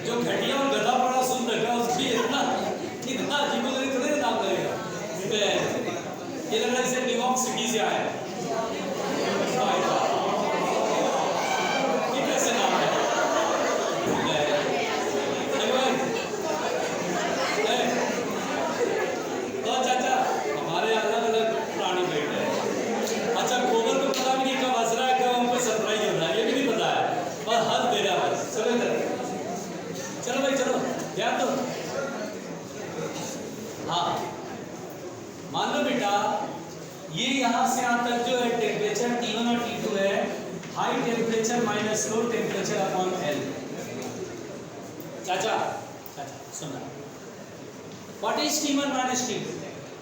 जो घटिया और गधा पड़ा सुन रखा उसकी इतना इतना अजीब थोड़े नाम लगेगा, ये लग रहा है जैसे न्यूयॉर्क सिटी से आया है, ये कैसे नाम है, तो चाचा हमारे अलग अलग प्राणी बैठे हैं। अच्छा गोबर को पता भी नहीं कब हंस रहा है, कब हमको सरप्राइज हो रहा है, ये भी नहीं पता है, बस हंस दे रहा है। चलो इधर, चलो भाई चलो ध्यान दो। हाँ मान लो बेटा, ये यहाँ से यहाँ तक जो है टेम्परेचर T1 और T2 है, high temperature minus low temperature upon L. चाचा चाचा सुनना, what is T1 minus T2?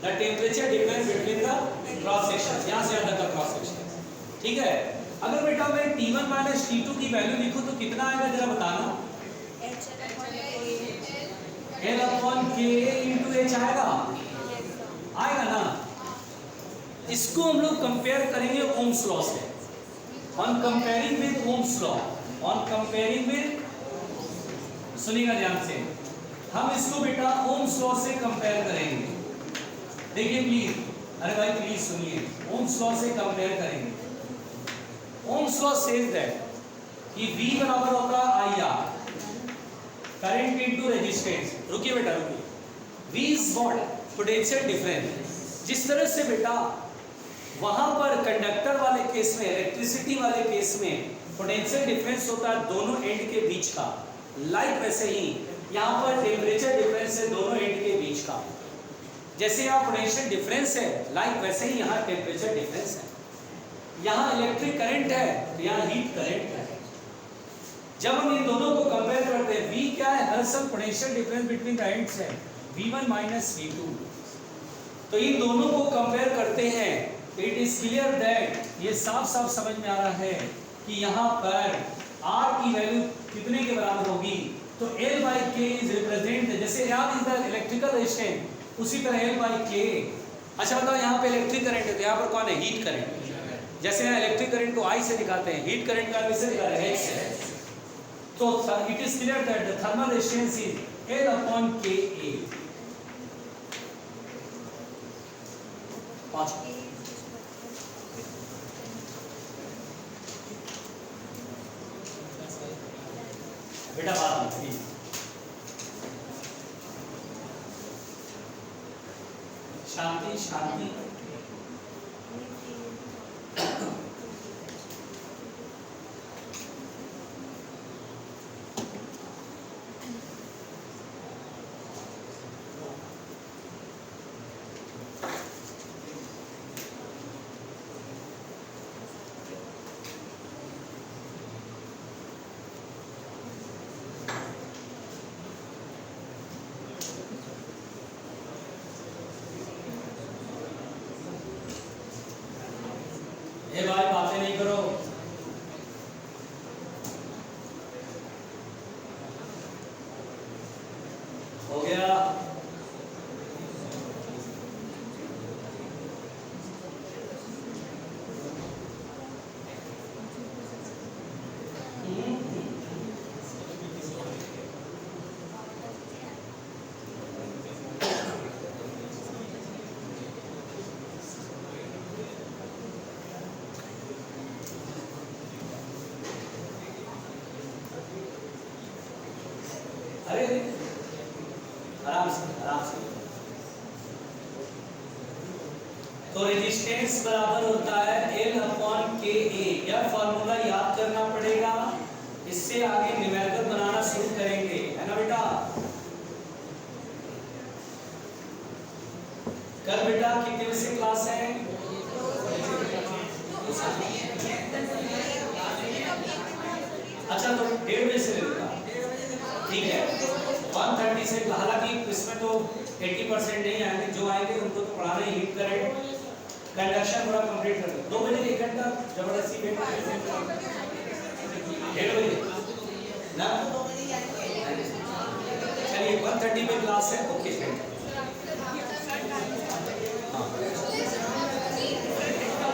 The temperature difference between the cross section, यहाँ से अंदर का क्रॉस सेक्शन, ठीक है। अगर बेटा मैं T1 माइनस T2 की वैल्यू लिखूं तो कितना आएगा जरा बताना। L upon K into H आएगा, आएगा ना। इसको हम लोग कंपेयर करेंगे ओम्स लॉ से। On comparing with Ohm's law, on comparing with, सुनिएगा ध्यान से, हम इसको बेटा ओम्स लॉ से कंपेयर करेंगे। देखिए प्लीज, अरे भाई प्लीज सुनिए, ओम्स लॉ से कंपेयर करेंगे। ओम्स लॉ सेज दैट कि V बराबर होगा IR, करंट इनटू रेजिस्टेंस। रुकिए बेटा रुकिए, V is what? Potential difference. जिस तरह से बेटा वहां पर कंडक्टर वाले केस में, इलेक्ट्रिसिटी वाले केस में पोटेंशियल डिफरेंस होता है दोनों एंड के बीच का, लाइक वैसे ही यहाँ पर टेम्परेचर डिफरेंस है दोनों एंड के बीच का। जैसे यहाँ पोटेंशियल डिफरेंस है, लाइक वैसे ही यहाँ टेम्परेचर डिफरेंस है। यहाँ इलेक्ट्रिक करंट है, यहाँ हीट करंट है। जब हम इन दोनों को कंपेयर करते हैं, V क्या है? दरअसल potential difference between the ends है V1 माइनस V2। तो इन दोनों को कंपेयर करते हैं, इट इज क्लियर दैट, ये साफ साफ समझ में आ रहा है कि यहाँ पर R की वैल्यू कितने के बराबर होगी? तो L by K is represent, जैसे R is the electrical resistance, उसी तरह L बाई K। अच्छा बताओ, यहाँ पे इलेक्ट्रिक करंट है तो यहाँ पर कौन है? Heat current. जैसे यहाँ इलेक्ट्रिक करंट को I से दिखाते हैं, हीट करंट का किससे दिखाते हैं? H से। तो it is clear that the thermal resistance is L upon KA। बेटा बात नहीं, शांति शांति। ए भाई बातें नहीं करो। हो गया? अरे आराम से आराम से। तो रेजिस्टेंस बराबर होता है L अपॉन KA। यह फॉर्मूला याद करना पड़ेगा, इससे आगे न्यूमेरिकल बनाना शुरू करेंगे, है ना बेटा? कल बेटा कितने बजे से क्लास है? अच्छा तो 1:30 बजे से लेगा, ठीक है। 1:30 से, हालांकि इसमें तो 80% नहीं आएंगे, जो आएंगे उनको तो पढ़ाना ही। हीट करंट, कंडक्शन पूरा कंप्लीट कर दो। 2 बजे 1 घंटा जबरदस्ती वेट करेंगे, 1:30 बजे ना। चलिए 1:30 पे क्लास है, ओके।